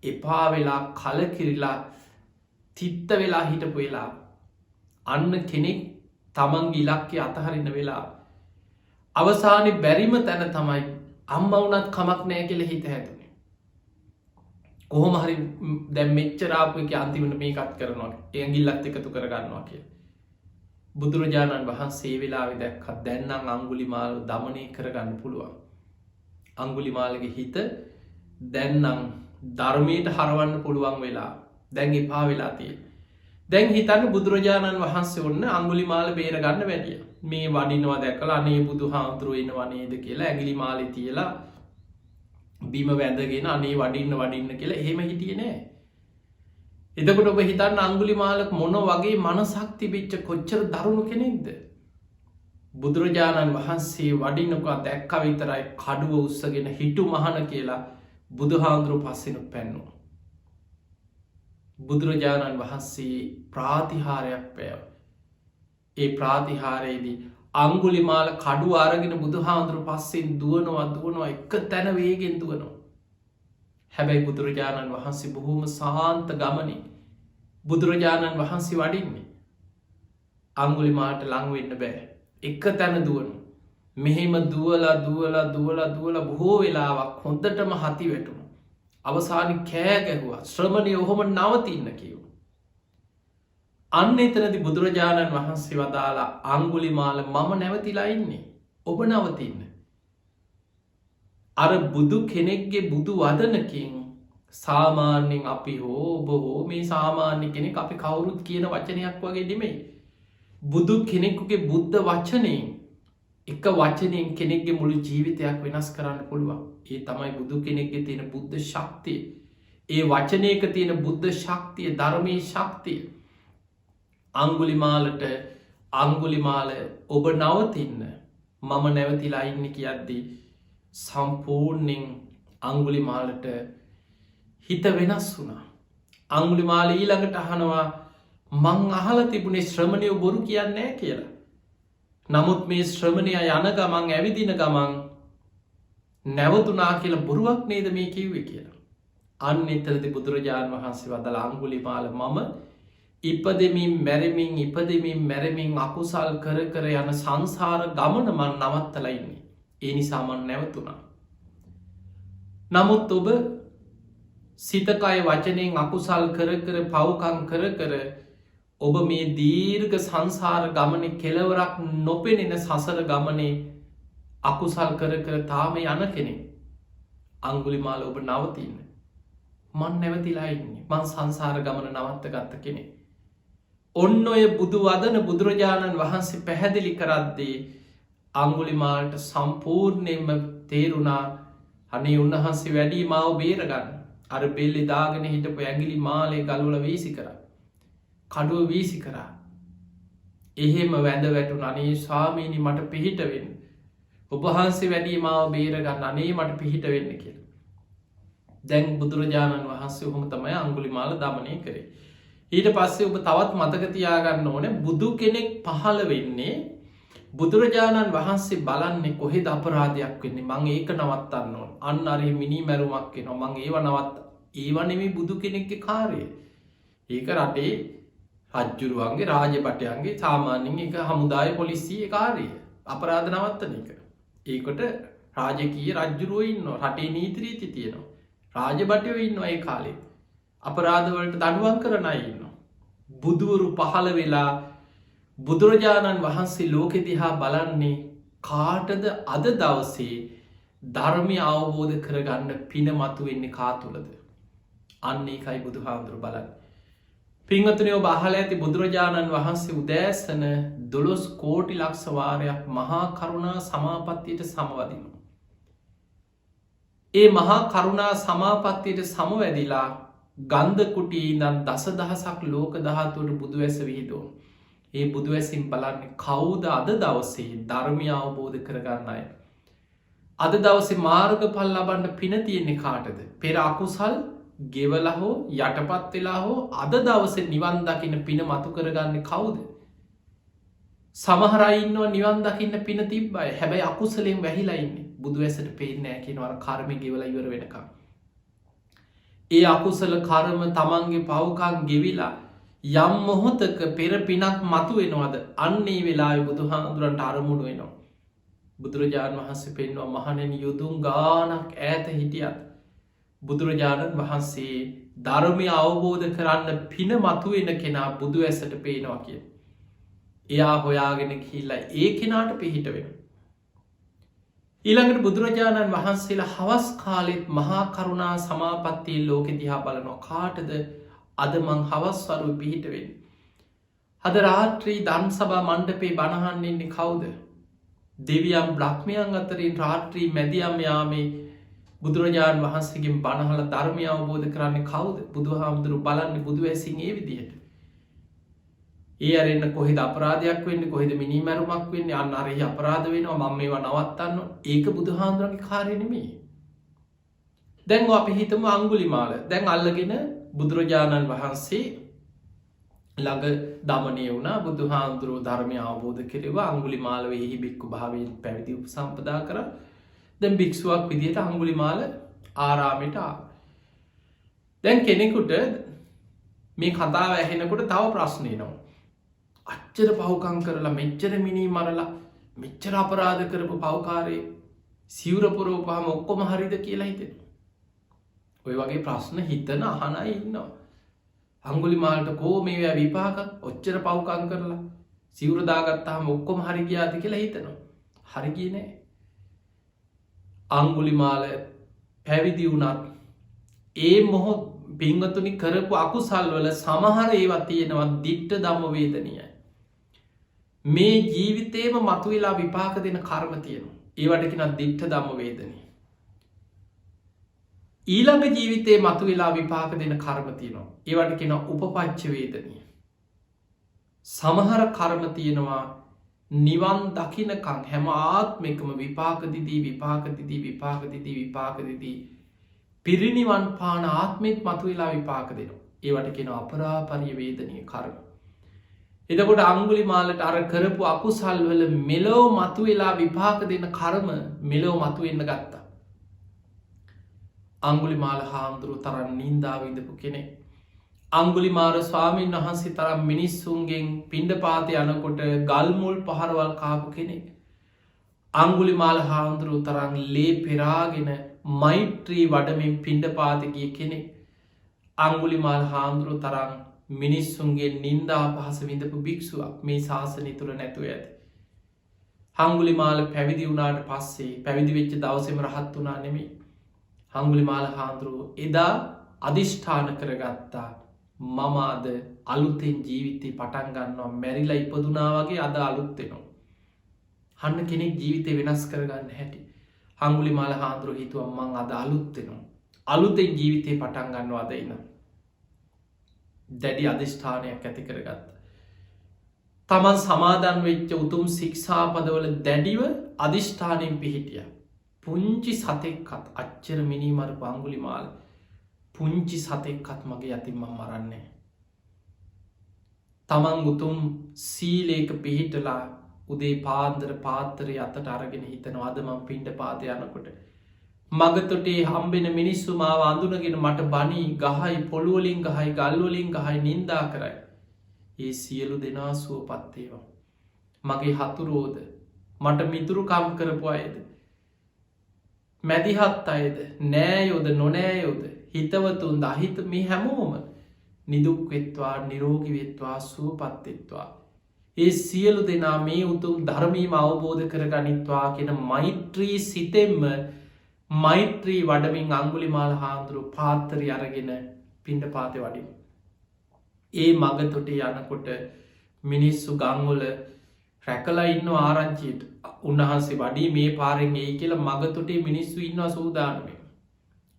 එපා වෙලා කලකිරිලා තිත්ත වෙලා හිටපු වෙලා අන්න කෙනෙක් තමන්ගේ ඉලක්කය අතහරින්න වෙලා අවසානි බැරිම තැන තමයි අම්ම වුනත් කමක් නෑ කියල හිත හැතුනේ. කොහොම හරි දැම් මෙච්චරාපු එක අන්තිමට මේකත් කරනවා ඇගිල්ලත් එකතු කරගන්නවා කිය. බුදුරජාණන් වහන්සේ වෙලාවෙ දැක්කත් දැන්නම් අංගුලිමාල දමනය කරගන්න පුළුවන්. අංගුලිමාලගේ හිත දැන්නම් ධර්මයට හරවන්න පුළුවන් වෙලා දැන් එපා වෙලා තිය. දැන් හිතන්න බුදුරජාණන් වහන්සේ ඔන්න අංගුලිමාල බේරගන්න වැඩිය. මේ වඩිනවා දැකලා අනේ බුදු හාමුදුරුවන වනේද කියලා ඇගිලි මාලි තියලා බිම වැඳගෙන අනේ වඩින්න කියලා එහෙම හිටිය නෑ. එතකොට ඔබ හිතන්න අංගුලිමාලක මොන වගේ මනසක් තිබිච්ච කොච්චර දරුණු කෙනෙක්ද. බුදුරජාණන් වහන්සේ වඩිනකා දැක්ක විතරයි කඩුව උත්සගෙන හිටු මහන කියලා බුදුහාමුදුරුව පස්සෙනු පැන්නවා. බුදුරජාණන් වහන්සේ ප්‍රාතිහාරයක් පැව. ඒ ප්‍රාතිහාරයේදී අංගුලිමාල කඩු ආරගෙන බුදුහාමුදුරු පස්සෙන් දුවනවා එක තැන වේගෙන් දුවනවා. හැබැයි බුදුරජාණන් වහන්සේ බොහෝම සාන්ත ගමනින් බුදුරජාණන් වහන්සේ වඩින්නේ. අංගුලිමාලට ලංවෙන්න බෑ. එක තැන දුවනු. මෙහෙම දුවලා බොහෝ වෙලාවක් හොඳටම හති වැටුණු. අවසානි කෑ ගැහුවා ශ්‍රමණය ඔහොම නවතින්න කියව. අන්න එතනදි බුදුරජාණන් වහන්සේ වදාලා අංගුලිමාල මම නැවතිලා ඉන්නේ ඔබ නවතින්න. අර බුදු කෙනෙක්ගේ බුදු වදනකින් සාමාන්‍යෙන් අපි හෝ බොහෝ මේ සාමාන්‍ය කෙනෙක් අපි කවුරුත් කියන වචනයක් වගේ නෙමෙයි. බුදු කෙනෙකුගේ බුද්ධ වචනයෙන් එක වචනයෙන් කෙනෙක්ගේ මුළු ජීවිතයක් වෙනස් කරන්න පුළුවන්. ඒ තමයි බුදු කෙනෙක්ගේ තියෙන බුද්ධ ශක්තිය. ඒ වචනයක තියෙන බුද්ධ ශක්තිය ධර්මී ශක්තිය. අංගුලිමාලට අංගුලිමාල ඔබ නවතින්න මම නැවතිලා ඉන්න කියද්දී සම්පූර්ණයෙන් අංගුලිමාලට හිත වෙනස් වුණා. අංගුලිමාල ඊළඟට අහනවා මං අහල තිබුණේ ශ්‍රමණය බොරු කියන්නේ කියලා. නමුත් මේ ශ්‍රමණය යන ගමන් ඇවිදින ගමන් නැවතුනා කියලා බොරුවක් නේද මේ කිව්වේ කියලා. අන්න එතරදි බුදුරජාණන් වහන්සේ වදල අංගුලිමාල මම ඉපදමින් මැරමින් අකුසල් කර කර යන සංසාර ගමන මන් නවත්තලා ඉන්නේ. ඒ නිසා මන් නැවතුනා. නමුත් ඔබ සිතකය වචනයෙන් අකුසල් කර කර පව්කම් කර කර ඔබ මේ දීර්ඝ සංසාර ගමන කෙලවරක් නොපෙනෙන සසර ගමනේ අකුසල් කර කර තාම යන කෙනෙ. අංගුලිමාල ඔබ නවතින්න. මන් නැවතිලා ඉන්නේ මං සංසාර ගමන නවත්ත ගත්ත කෙනෙ. ඔන්න ඔය බුදු වදන බුදුරජාණන් වහන්සේ පැහැදිලි කරද්දී අංගුලිමාලට සම්පූර්ණයෙන්ම තේරුණා අනේ උන්වහන්සේ වැඩී මාව බේරගන්න. අර බෙල්ලි දාගෙන හිටපු ඇගිලි මාලේ ගලවල වීසි කරා. කඩුව වීසි කරා. එහෙම වැඳ වැටුන අනේ ස්වාමීනි මට පිහිට වෙන්න. ඔබහන්සේ වැඩී මාව බේරගන්න අනේ මට පිහිට වෙන්න කියලා. දැන් බුදුරජාණන් වහන්සේ ඔහොම තමයි අංගුලිමාල දමනය කරේ. ඊට පස්සේ ඔබ තවත් මතක තියාගන්න ඕන බුදු කෙනෙක් පහළ වෙන්නේ බුදුරජාණන් වහන්සේ බලන්නේ කොහෙද අපරාධයක් වෙන්නේ මං ඒක නවත්තන්න ඕන අන්න අරහෙ මිනි මැරුමක් වෙනවා මං ඒව නවත් ඒවනෙමි බුදු කෙනෙක්ගේ කාරය ඒක රටේ රජ්ජුරුවන්ගේ රාජපටයන්ගේ සාමාන්‍යින් එක හමුදාය පොලිසිය කාරය අපරාධ නවත්තන එක ඒකට රාජකීය රජ්ජුරුව ඉන්න රටේ නීතිරීති තියෙනවා රාජබටයෝ ඉන්න ඒ කාලේ අපරාධවලට දඩුවන් කරන ඉන්න බුදුවරු පහළ වෙලා බුදුරජාණන් වහන්සේ ලෝකෙ දිහා බලන්නේ කාටද අද දවසේ ධර්මය අවබෝධ කරගන්න පින මතු වෙන්නේ කාතුලද අන්නේ එකයි බුදු හාමුදුරු බලන්න පිංහතුනයෝ බහල ඇති බුදුරජාණන් වහන්සේ උදෑසන 12 කෝටි ලක්ෂ වාරයක් මහා කරුණා සමාපත්තියට සමවදිනු. ඒ මහා කරුණා සමාපත්තියට සමවැදිලා ගන්ධකුටි ඉඳන් දස දහසක් ලෝක දහතුවට බුදුවැස විහිදුවන්. ඒ බුදුවැසින් බලන්නේ කවුද අද දවසේ ධර්මය අවබෝධ කරගන්නයි. අද දවසේ මාර්ග පල් ලබන්ඩ පින තියෙන්නේ කාටද. පෙර අකුසල් ගෙවල හෝ යටපත් වෙලා හෝ අද දවස නිවන් දකින්න පින මතු කරගන්න කවුද. සමහරයින්නවා නිවන් දකින්න පින තිබ්බයි හැබැයි අකුසලෙන් වැහිලයින්නේ බුදුවැසට පේනෑ කියෙනවර කර්මය ගෙවල ඉවර වෙනකම්. ඒ අකුසල කර්ම තමන්ගේ පවුකන් ගෙවිලා යම් මොහොතක පෙර පිනක් මතු වෙනවාද අන්නේ වෙලා බුදු හාමුදුරන්ට අරමුණු වෙනවා. බුදුරජාණන් වහන්සේ පෙන්වා මහනෙන යුදුම් ගානක් ඈත හිටියත් බුදුරජාණන් වහන්සේ ධර්මය අවබෝධ කරන්න පින මතුවෙන කෙනා බුදු ඇසට පේනවා කිය. එයා හොයාගෙන කියල්ලා ඒ කෙනාට පිහිට වෙන. ඊළඟට බුදුරජාණන් වහන්සේලා හවස් කාලෙත් මහා කරුණා සමාපත්තිය ලෝකෙ දිහා බලනවා කාටද අද මං හවස්වරු පිහිට වෙන්. අද රාත්‍රී දන් සභා මණ්ඩපේ බණහන්නෙන්නේ කවුද. දෙවියම් බ්‍රහ්මයන් අතරින් රාත්‍රී මැදියම් යාමේ බුදුරජාණන් වහන්සේගෙන් බණහල ධර්මය අවබෝධ කරන්නේ කවුද බුදු හාමුදුරු බලන්න බුදු ඇසින් ඒ විදිහට. ඒ අරන්න කොහෙද අපරාධයක් වෙන්න කොහෙද මිනිමැරුමක් වෙන්න අන්න අරහි අපරාධ වෙනවා මං මේවා නවත්තන්න ඒක බුදු හාමුදුරන්ගේ කාරයනෙමේ. දැන් අපි හිතම අංගුලිමාල දැන් අල්ලගෙන බුදුරජාණන් වහන්සේ ළඟ දමනය වුණා බුදු හාමුදුරුව ධර්මය අවබෝධ කෙරවා අංගුලිමාල වෙහි බික්කු භාවයෙන් පැවිදි උපසම්පදා කර දැන් භික්ෂුවක් විදිහට අංගුලිමාල ආරාමයට දැන් කෙනෙකුට මේ කතාව ඇහෙනකොට තව ප්‍රශ්නය නවා. අච්චර පවුකං කරලා මෙච්චර මිනී මරලා මෙච්චර අපරාධ කරපු පවකාරය සිවරපුරෝ පහම ඔක්කොම හරිද කියලා හිතෙන. ඔය වගේ ප්‍රශ්න හිතන අහන ඉන්නවා. අංගුලිමාලට කෝ මේ විපාක ඔච්චර පවුකං කරලා සිවරදාගත්තාහම ඔක්කොම හරි ගියාති කියලා හිතනවා. හරිගිය නෑ. අංගුලිමාල පැවිදි වුණත් ඒ මොහොත් පිංගතුනි කරපු අකුසල් වල සමහර ඒවත් තියෙනවා දිට්ට දම්ම වේදනයයි. මේ ජීවිතේම මතුවෙලා විපාක දෙන කර්ම තියෙනවා. ඒවට කෙන දිට්ට දම්ම වේදනය. ඊළඟ ජීවිතේ මතුවෙලා විපාක දෙන කර්ම තියෙනවා. ඒවට කෙන උපපච්ච වේදනය. සමහර කර්ම තියෙනවා නිවන් දකිනකං හැම ආත්මකම විපාකදිදී විපාකදිදී විපාකදිදී විපාකදිදී පිරිනිවන් පාන ආත්මෙත් මතු වෙලා විපාක දෙනවා. ඒවට කෙන අපරාපරිය වේදනය කර්ම. එතකොට අංගුලිමාලට අර කරපු අකුසල් වල මෙලෝ මතු වෙලා විපාක දෙන කර්ම මෙලෝ මතු වෙන්න ගත්තා. අංගුලිමාල හාමුදුරුව තරම් නින්දා විඳපු කෙනෙක්. අංගුලිමාල ස්වාමීන් වහන්සේ තරම් මිනිස්සුන්ගෙන් පිණ්ඩපාත යනකොට ගල්මුල් පහරවල් කාපු කෙනෙක්. අංගුලිමාල හාමුදුරුව තරම් ලේ පෙරාගෙන මෛත්‍රී වඩමින් පිණ්ඩපාතගිය කෙනෙක්. අංගුලිමාල හාමුදුරුව තරම් මිනිස්සුන්ගේ නින්දා පහස විඳපු භික්ෂුවක් මේ ශාසනය තුළ නැතුව ඇති. අංගුලිමාල පැවිදි වුණාට පස්සේ පැවිදි වෙච්ච දවසෙම රහත් වුණා නෙමේ. අංගුලිමාල හාමුදුරුව එදා අධිෂ්ඨාන කරගත්තා මම අද අලුතෙන් ජීවිතය පටන් ගන්නවා මැරිලා ඉපදුනා වගේ අද අලුත්වෙනවා. හන්න කෙනෙක් ජීවිතය වෙනස් කරගන්න හැටි. අංගුලිමාල හාමුදුරුව හිතුව මං අද අලුත්වෙනවා. අලුතෙන් ජීවිතය පටන් ගන්නවා අද ඉන්න. දැඩි අධිෂ්ඨානයක් ඇති කරගත්ත. තමන් සමාදන් වෙච්ච උතුම් ශික්ෂාපදවල දැඩිව අධිෂ්ඨානයෙන් පිහිටිය. පුංචි සතෙක්කත් අච්චර මිනිමර පංගුලිමාල පුංචි සතෙක්කත් මගේ අතින්ම මරන්නේ. තමන් උතුම් සීලේක පිහිටලා උදේ පාන්දර පාත්තරය අතට අරගෙන හිතනවා අද මං පිණ්ඩපාත යනකොට. මගතොටේ හම්බෙන මිනිස්සු මාව අඳුනගෙන මට බනී ගහයි පොළුවලින් ගහයි ගල්වලින් ගහයි නින්දා කරයි. ඒ සියලු දෙනා සුවපත්තේවා. මගේ හතුරෝද මට මිතුරුකම් කරපු අයද. මැදිහත් අයද නෑයෝද නොනෑයෝද හිතවතුන් දහිත මේ හැමෝම නිදුක්වෙත්වා නිරෝගිවෙත්වා සුවපත්තෙත්වා. ඒ සියලු දෙනා මේ උතුම් ධර්මීම අවබෝධ කර ගනිත්වා කියෙන මෛත්‍රී සිතෙම්ම මෛත්‍රී වඩමින් අංගුලිමාල හාමුදුරු පාත්තරි අරගෙන පිණ්ඩ පාතය වඩින්. ඒ මගතොටේ යනකොට මිනිස්සු ගංගොල රැකලා ඉන්න ආරංචියට උන්වහන්සේ වඩි මේ පාරෙන් ඒ කියල මගතොටේ මිනිස්සු ඉන්නවා සූදානමය.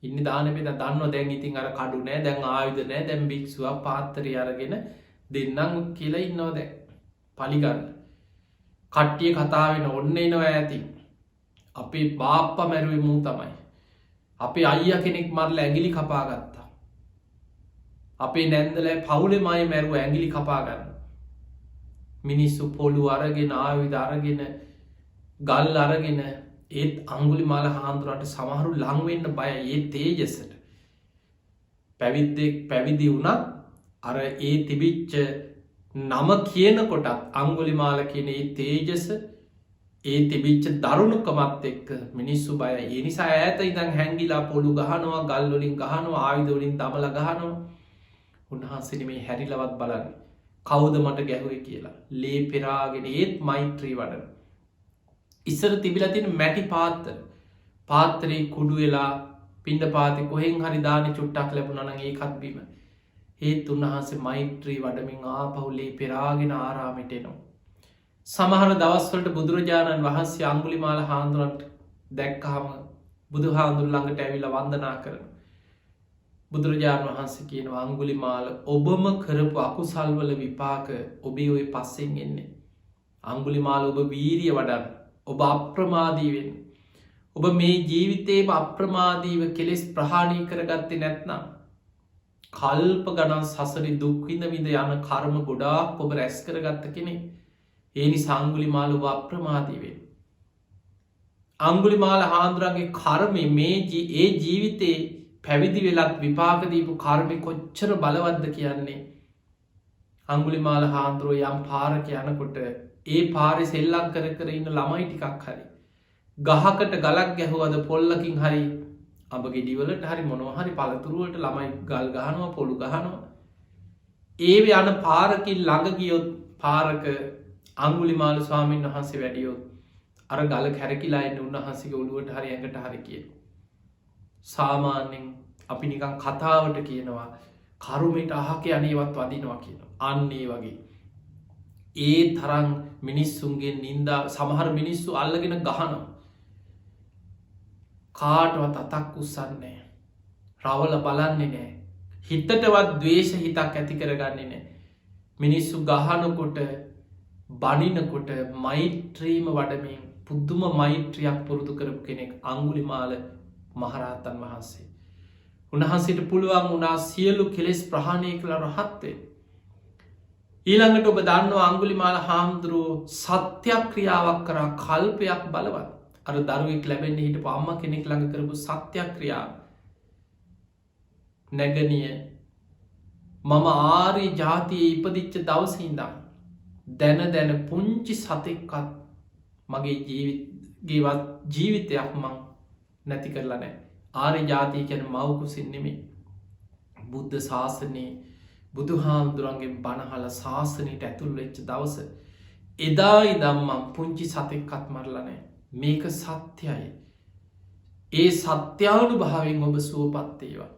ඉන්න දානපෙද දන්න දැන් ඉතින් අර කඩු නෑ දැන් ආයුධ නෑ දැම් භික්ෂුව පාත්තරය අරගෙන දෙන්නම් කියලා ඉන්නවා දැ පලිගන්න. කට්ටිය කතාවෙන ඔන්න එනවා ඇති. අපේ බාප්ප මැරුවමූ තමයි. අපේ අයිය කෙනෙක් මරල ඇගිලි කපාගත්තා. අපේ නැන්දල පවුලෙමයි මැරුව ඇගිලි කපාගන්න. මිනිස්සු පොළු අරගෙන ආවිධ අරගෙන ගල් අරගෙන ඒත් අංගුලි මාල හාන්දුරට සමහරු ලංවෙන්න බය ඒ තේජසට. පැවිද්දෙක් පැවිදි වුණත් අර ඒ තිබිච්ච නම කියනකොටත් අංගුලි මාල කියන ඒ තේජස ඒ තිබිච්ච දරුණුකමත් එක්ක මිනිස්සු බය ඒ නිසා ඇත ඉදන් හැංගිලා පොළු ගහනවා ගල්වලින් ගහනවා ආයුධවලින් තමල ගහනවා. උන්හන්සිනි මේ හැරිලවත් බලන්න කවුද මට ගැහුවේ කියලා ලේ පෙරාගෙන ඒත් මෛත්‍රී වඩන. ඉස්සර තිබිලතින මැටි පාත්තර පාත්තරේ කුඩු වෙලා පිණ්ඩ පාති කොහෙන් හරි දාන චුට්ටක් ලැබුණන ඒකත් බීම ඒත් උන්වහන්සේ මෛත්‍රී වඩමින් ආපහුලේ පෙරාගෙන ආරාමිටෙනවා. සමහර දවස්වලට බුදුරජාණන් වහන්සේ අංගුලිමාල හාන්දුරන්ට දැක්කහම බුදු හාන්දුර ළඟට ඇවිල වන්දනා කරන. බුදුරජාණන් වහන්සේ කියනවා අංගුලිමාල ඔබම කරපු අකුසල්වල විපාක ඔබේ ඔය පස්සෙන් එන්නේ. අංගුලිමාල ඔබ වීරිය වඩන් ඔබ අප්‍රමාදීවෙන් ඔබ මේ ජීවිතේම අප්‍රමාදීව කෙලෙස් ප්‍රහාණී කරගත්තේ නැත්නම් කල්ප ගණන් සසරි දුක්විඳ විඳ යන කර්ම ගොඩාක් ඔබ රැස් කරගත්ත කෙනෙ. ඒනි සංගුලිමාල ඔබ අප්‍රමාදීවෙන්. අංගුලිමාල හාන්දුරන්ගේ කර්මය මේ ඒ ජීවිතේ පැවිදි වෙලත් විපාකදීපු කර්මය කොච්චර බලවද්ද කියන්නේ. අංගුලිමාල හාන්දුරුව යම් පාරක යනකොට ඒ පාරි සෙල්ලක් කර ඉන්න ළමයි ටිකක් හරි. ගහකට ගලක් ගැහුවද පොල්ලකින් හරි අඹගේ ඩිවලට හරි මොනොහරි පළතුරුවට ළමයි ගල් ගහනවා පොළු ගහනවා. ඒ යන පාරකින් ළඟ ගියොත් පාරක අංගුලිමාල ස්වාමීන් වහන්සේ වැඩියොත් අර ගල කැරකිලායින්න උන්වහන්සේගේ ඔළුවට හරි ඇඟට හරි කිය. සාමාන්‍යෙන් අපි නිකන් කතාවට කියනවා කරුමට අහක අනේවත් වදිනවා කියන. අන්නේ වගේ. ඒ තරන් මිනිස්සුන්ගේ නින්දා සමහර මිනිස්සු අල්ලගෙන ගහනවා. කාටවත් අතක් උත්සන්නේ රවල බලන්නේ නෑ. හිතටවත් දවේශ හිතක් ඇති කරගන්නේ නෑ. මිනිස්සු ගහනකොට බනිනකොට මෛත්‍රීම වඩමින් පුද්දුම මෛත්‍රියක් පුරුදු කරපු කෙනෙක් අංගුලිමාල මහරහතන් වහන්සේ. උන්වහන්සේට පුළුවන් වුණා සියලු කෙලෙස් ප්‍රහාණය කළ රහත්වේ. ඊළඟට ඔබ දන්න අංගුලිමාල හාමුදුරුවෝ සත්‍යක්‍රියාවක් කරා කල්පයක් බලවත් අර දරුවෙක් ලැබෙන්න්න හිට අම්ම කෙනෙක් ළඟ කරපු සත්‍යක්‍රියාව. නැගනිය මම ආරී ජාතියේ ඉපදිච්ච දවසහින්දම් දැන පුංචි සතෙක්කත් මගේ ජීවිතයක් මං නැති කරලා නෑ. ආරි ජාතිය කැන මවකුසින් නෙමේ. බුද්ධ ශාසනයේ බුදු හාමුදුරන්ගේ බණහල ශාසනයට ඇතුල් වෙච්ච දවස එදා ඉදම්මම් පුංචි සතෙක්කත් මරලනෑ. මේක සත්‍යයි. ඒ සත්‍යානු භාවෙන් ඔබ සුවපත්තේවා.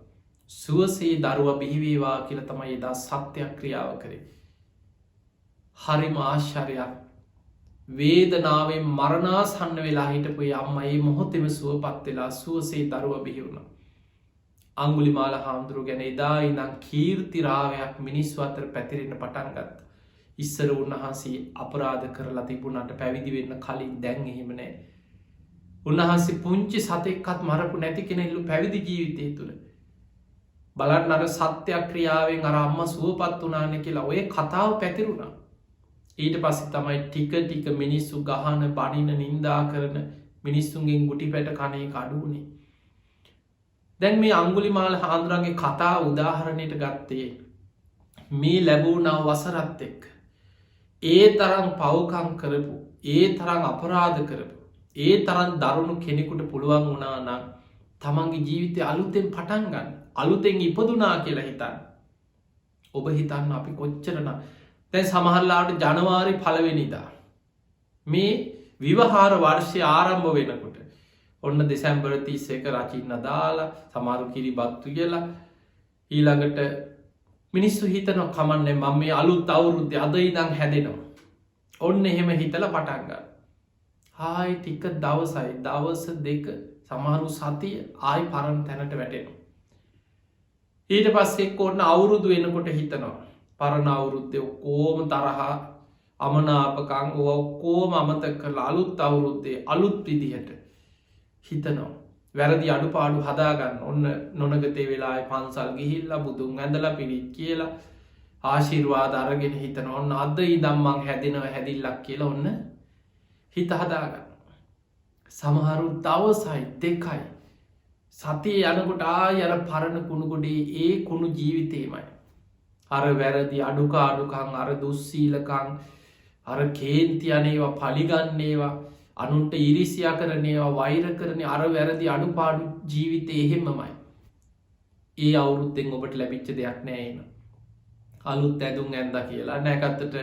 සුවසේ දරුව බිහිවේවා කියල තමයි එදා සත්‍යයක් ක්‍රියාව කරේ. හරිම ආශ්චරයක් වේදනාවෙන් මරණාසන්න වෙලා හිටපු අම්ම ඒ මොහොතෙම සුවපත් වෙලා සුවසේ දරුව බිහිවුණ. අංගුලිමාල හාමුදුරුව ගැන එදා ඉඳං කීර්තිරාවයක් මිනිස්ව අතර පැතිරෙන්න පටන්ගත්. ඉස්සර උන්වහන්සේ අපරාධ කරලා තිබුණට පැවිදි වෙන්න කලින් දැන් එහෙමනෑ. උන්වහන්සේ පුංචි සතෙක්කත් මරපු නැති කෙනෙල්ලු පැවිදි ජීවිතය තුළ. බලන්න අර සත්‍යක්‍රියාවෙන් අර අම්ම සුවපත් වනාන කියලා ඔය කතාව පැතිරුණා. ඊට පස්සේ තමයි ටික ටික මිනිස්සු ගහන බනින නින්දා කරන මිනිස්සුන්ගෙන් ගුටි පැට කනේ කඩුවනේ. දැන් මේ අංගුලිමාල හාමුදුරන්ගේ කතා උදාහරණයට ගත්තේ මේ ලැබූනව වසරත් එක්ක. ඒ තරම් පව්කම් කරපු, ඒ තරම් අපරාධ කරපු, ඒ තරම් දරුණු කෙනෙකුට පුළුවන් වුණා නම් තමන්ගේ ජීවිතය අලුතෙන් පටන් ගන්න, අලුතෙන් ඉපදුනා කියලා හිතන්න. ඔබ හිතන්න අපි කොච්චරනම් දැන් සමහරලාට ජනවාරි 1 වෙනිදා මේ විවාහාර වර්ෂය ආරම්භ වෙනකොට ඔන්න දෙසැම්බර් 31 රචින්න දාලා සමහරු කිරිබත්තු කියලා ඊළඟට මිනිස්සු හිතනවා කමන්නේ මම මේ අලුත් අවුරුද්දේ අද ඉඳන් හැදෙනවා. ඔන්න එහෙම හිතලා පටන් ගන්න. ආයි ටික දවසයි, දවස් දෙක, සමහරු සතිය ආයි පරණ තැනට වැටෙනවා. ඊට පස්සේ කොන්න අවුරුදු වෙනකොට හිතනවා පරණ අවුරුද්දේ ඔක්කොම තරහා අමනාපකම් ඔක්කොම අමතක කරලා අලුත් අවුරුද්දේ අලුත් විදිහට හිතනවා. වැරදි අඩුපාඩු හදාගන්න. ඔන්න නොනගතේ වෙලාවේ පන්සල් ගිහිල්ලා බුදුන් ඇඳලා පිරිත් කියලා ආශිර්වාද අරගෙන හිතනවා ඔන්න අද ඉඳන් මං හැදෙනවා හැදිල්ලක් කියලා ඔන්න හිත හදාගන්න. සමහරු දවසයි දෙකයි සතිය යනකොට ආය අර පරණ කුණු ගොඩේ ඒ කුණු ජීවිතේමයි. අර වැරදි අඩුකාඩුකම්, අර දුස්සීලකම්, අර කේන්ති අනේවා, පලිගන්නේවා, අනුන්ට ඉරිසියා කරනේවා, වෛර කරන්නේ අර වැරදි අඩුපාඩු ජීවිතේ එහෙමමයි. ඒ අවුරුද්දෙන් ඔබට ලැබිච්ච දෙයක් නෑ එන. අලුත් ඇඳුම් ඇඳලා කියලා, නැකත්තට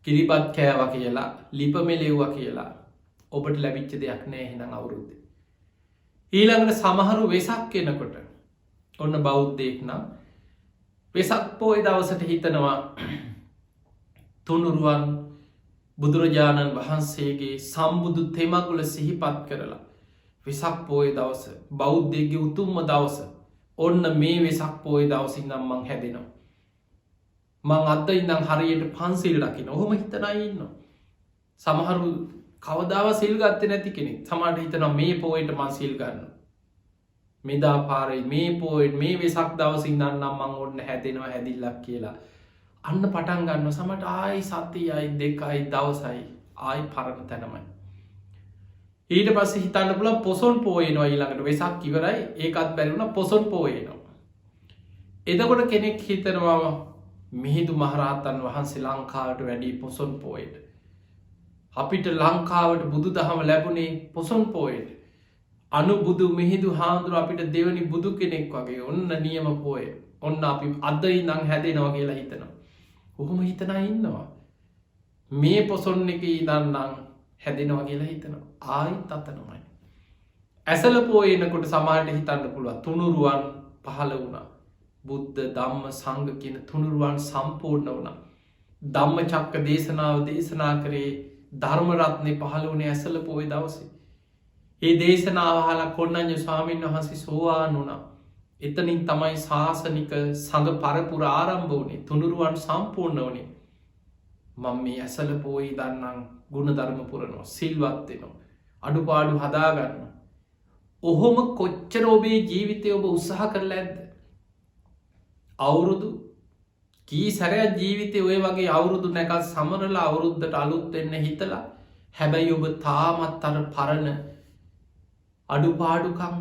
කිරිබත් කෑවා කියලා, ලිප මෙලෙව්වා කියලා ඔබට ලැබිච්ච දෙයක් නෑ එහෙනම් අවුරුද්දේ. ඊළඟට සමහරු වෙසක් එනකොට ඔන්න බෞද්ධයෙක් නම් වෙසක් පොහොය දවසට හිතනවා තුනුරුවන් බුදුරජාණන් වහන්සේගේ සම්බුදු තෙමගුල සිහිපත් කරලා වෙසක් පොහොය දවස බෞද්ධයෙක්ගේ උතුම්ම දවස ඔන්න මේ වෙසක් පොහොය දවසින් නම් මං හැදෙනවා. මං අද ඉඳන් හරියට පන්සිල් රකින්න. ඔහොම හිතන අය ඉන්නවා. සමහරු කවදාවත් සිල් ගත්තේ නැති කෙනෙක්. සමහරට හිතනවා මේ පොහොයට මං සිල් ගන්නවා. මෙදා පාරේ මේ පොහොයට මේ වෙසක් දවසින් නම් මං ඔන්න හැදෙනවා හැදිල්ලක් කියලා. අන්න පටන් ගන්නවා. සමහරට ආයි සතියයි දෙකයි දවසයි ආයි පරණ තැනමයි. ඊට පස්සේ හිතන්න පුළුවන් පොසොන් පොහොය එනවා ඊළඟට. වෙසක් ඉවරයි. ඒකත් බැරි වුණා පොසොන් පොහොය එනවා. එතකොට කෙනෙක් හිතනවා මිහිඳු මහරහතන් වහන්සේ ලංකාවට වැඩි පොසොන් පොහොයට. අපිට ලංකාවට බුදු දහම ලැබුණේ පොසොන් පොහොයට. අනුබුදු මිහිඳු හාමුදුරුව අපිට දෙවනි බුදු කෙනෙක් වගේ. ඔන්න නියම පොහොය. ඔන්න අපි අද ඉඳන් හැදෙනවා කියලා හිතනවා. ඔහොම හිතන අය ඉන්නවා. මේ පොසොන් එකේ ඉඳන් නම් හැදෙනවා කියලා හිතනවා. ආයිත් අතනමයි. ඇසළ පොහොය එනකොට සමහරට හිතන්න පුළුවන් තුනුරුවන් පහළ වුණා. බුද්ධ ධම්ම සංඝ කියන තුනුරුවන් සම්පූර්ණ වුණා. ධම්මචක්ක දේශනාව දේශනා කරේ ධර්ම රත්නේ පහළ වුණේ ඇසළ පොහොය දවසේ. ඒ දේශනාව අහලා කොණ්ණඤ්ඤ ස්වාමීන් වහන්සේ සෝවාන් වුණා. එතනින් තමයි ශාසනික සංඝ පරපුර ආරම්භ වුණේ. තුනුරුවන් සම්පූර්ණ වුණේ. මම මේ ඇසළ පොහොය දන්නම් ගුණ ධර්ම පුරනවා, සිල්වත් වෙනවා, අඩුපාඩු හදා ගන්නවා. ඔහොම කොච්චර ඔබේ ජීවිතේ ඔබ උත්සාහ කරලා ඇද්ද? අවුරුදු කී සැරයක් ජීවිතේ ඔය වගේ අවුරුදු නැකත් සමරලා අවුරුද්දට අලුත් වෙන්න හිතලා හැබැයි ඔබ තාමත් අර පරණ අඩුපාඩුකම්,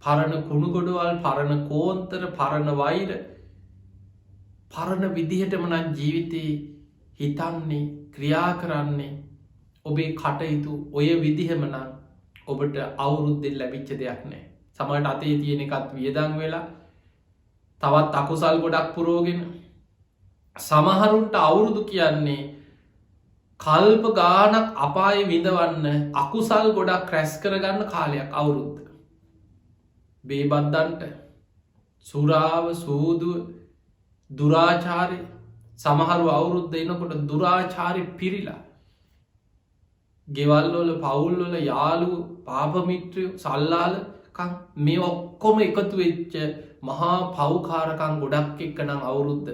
පරණ කුණු ගොඩවල්, පරණ කෝන්තර, පරණ වෛර, පරණ විදිහටම නම් ජීවිතේ හිතන්නේ, ක්‍රියා කරන්නේ, ඔබේ කටයුතු ඔය විදිහම නම් ඔබට අවුරුද්දෙන් ලැබිච්ච දෙයක් නෑ. සමහරට අතේ තියෙන එකත් වියදම් වෙලා තවත් අකුසල් ගොඩක් පුරෝගෙන සමහරුන්ට අවුරුදු කියන්නේ කල්ප ගානක් අපාය විඳවන්න අකුසල් ගොඩක් රැස් කරගන්න කාලයක් අවුරුද්ද. බේබද්දන්ට සුරාව, සූදුව, දුරාචාරය සමහරු අවුරුද්ද එනකොට දුරාචාරය පිරිලා ගෙවල්වල පවුල්වල යාළු පාපමිත්‍රයෝ සල්ලාලකම් මේ ඔක්කොම එකතු වෙච්ච මහා පව්කාරකම් ගොඩක් එක්ක නම් අවුරුද්ද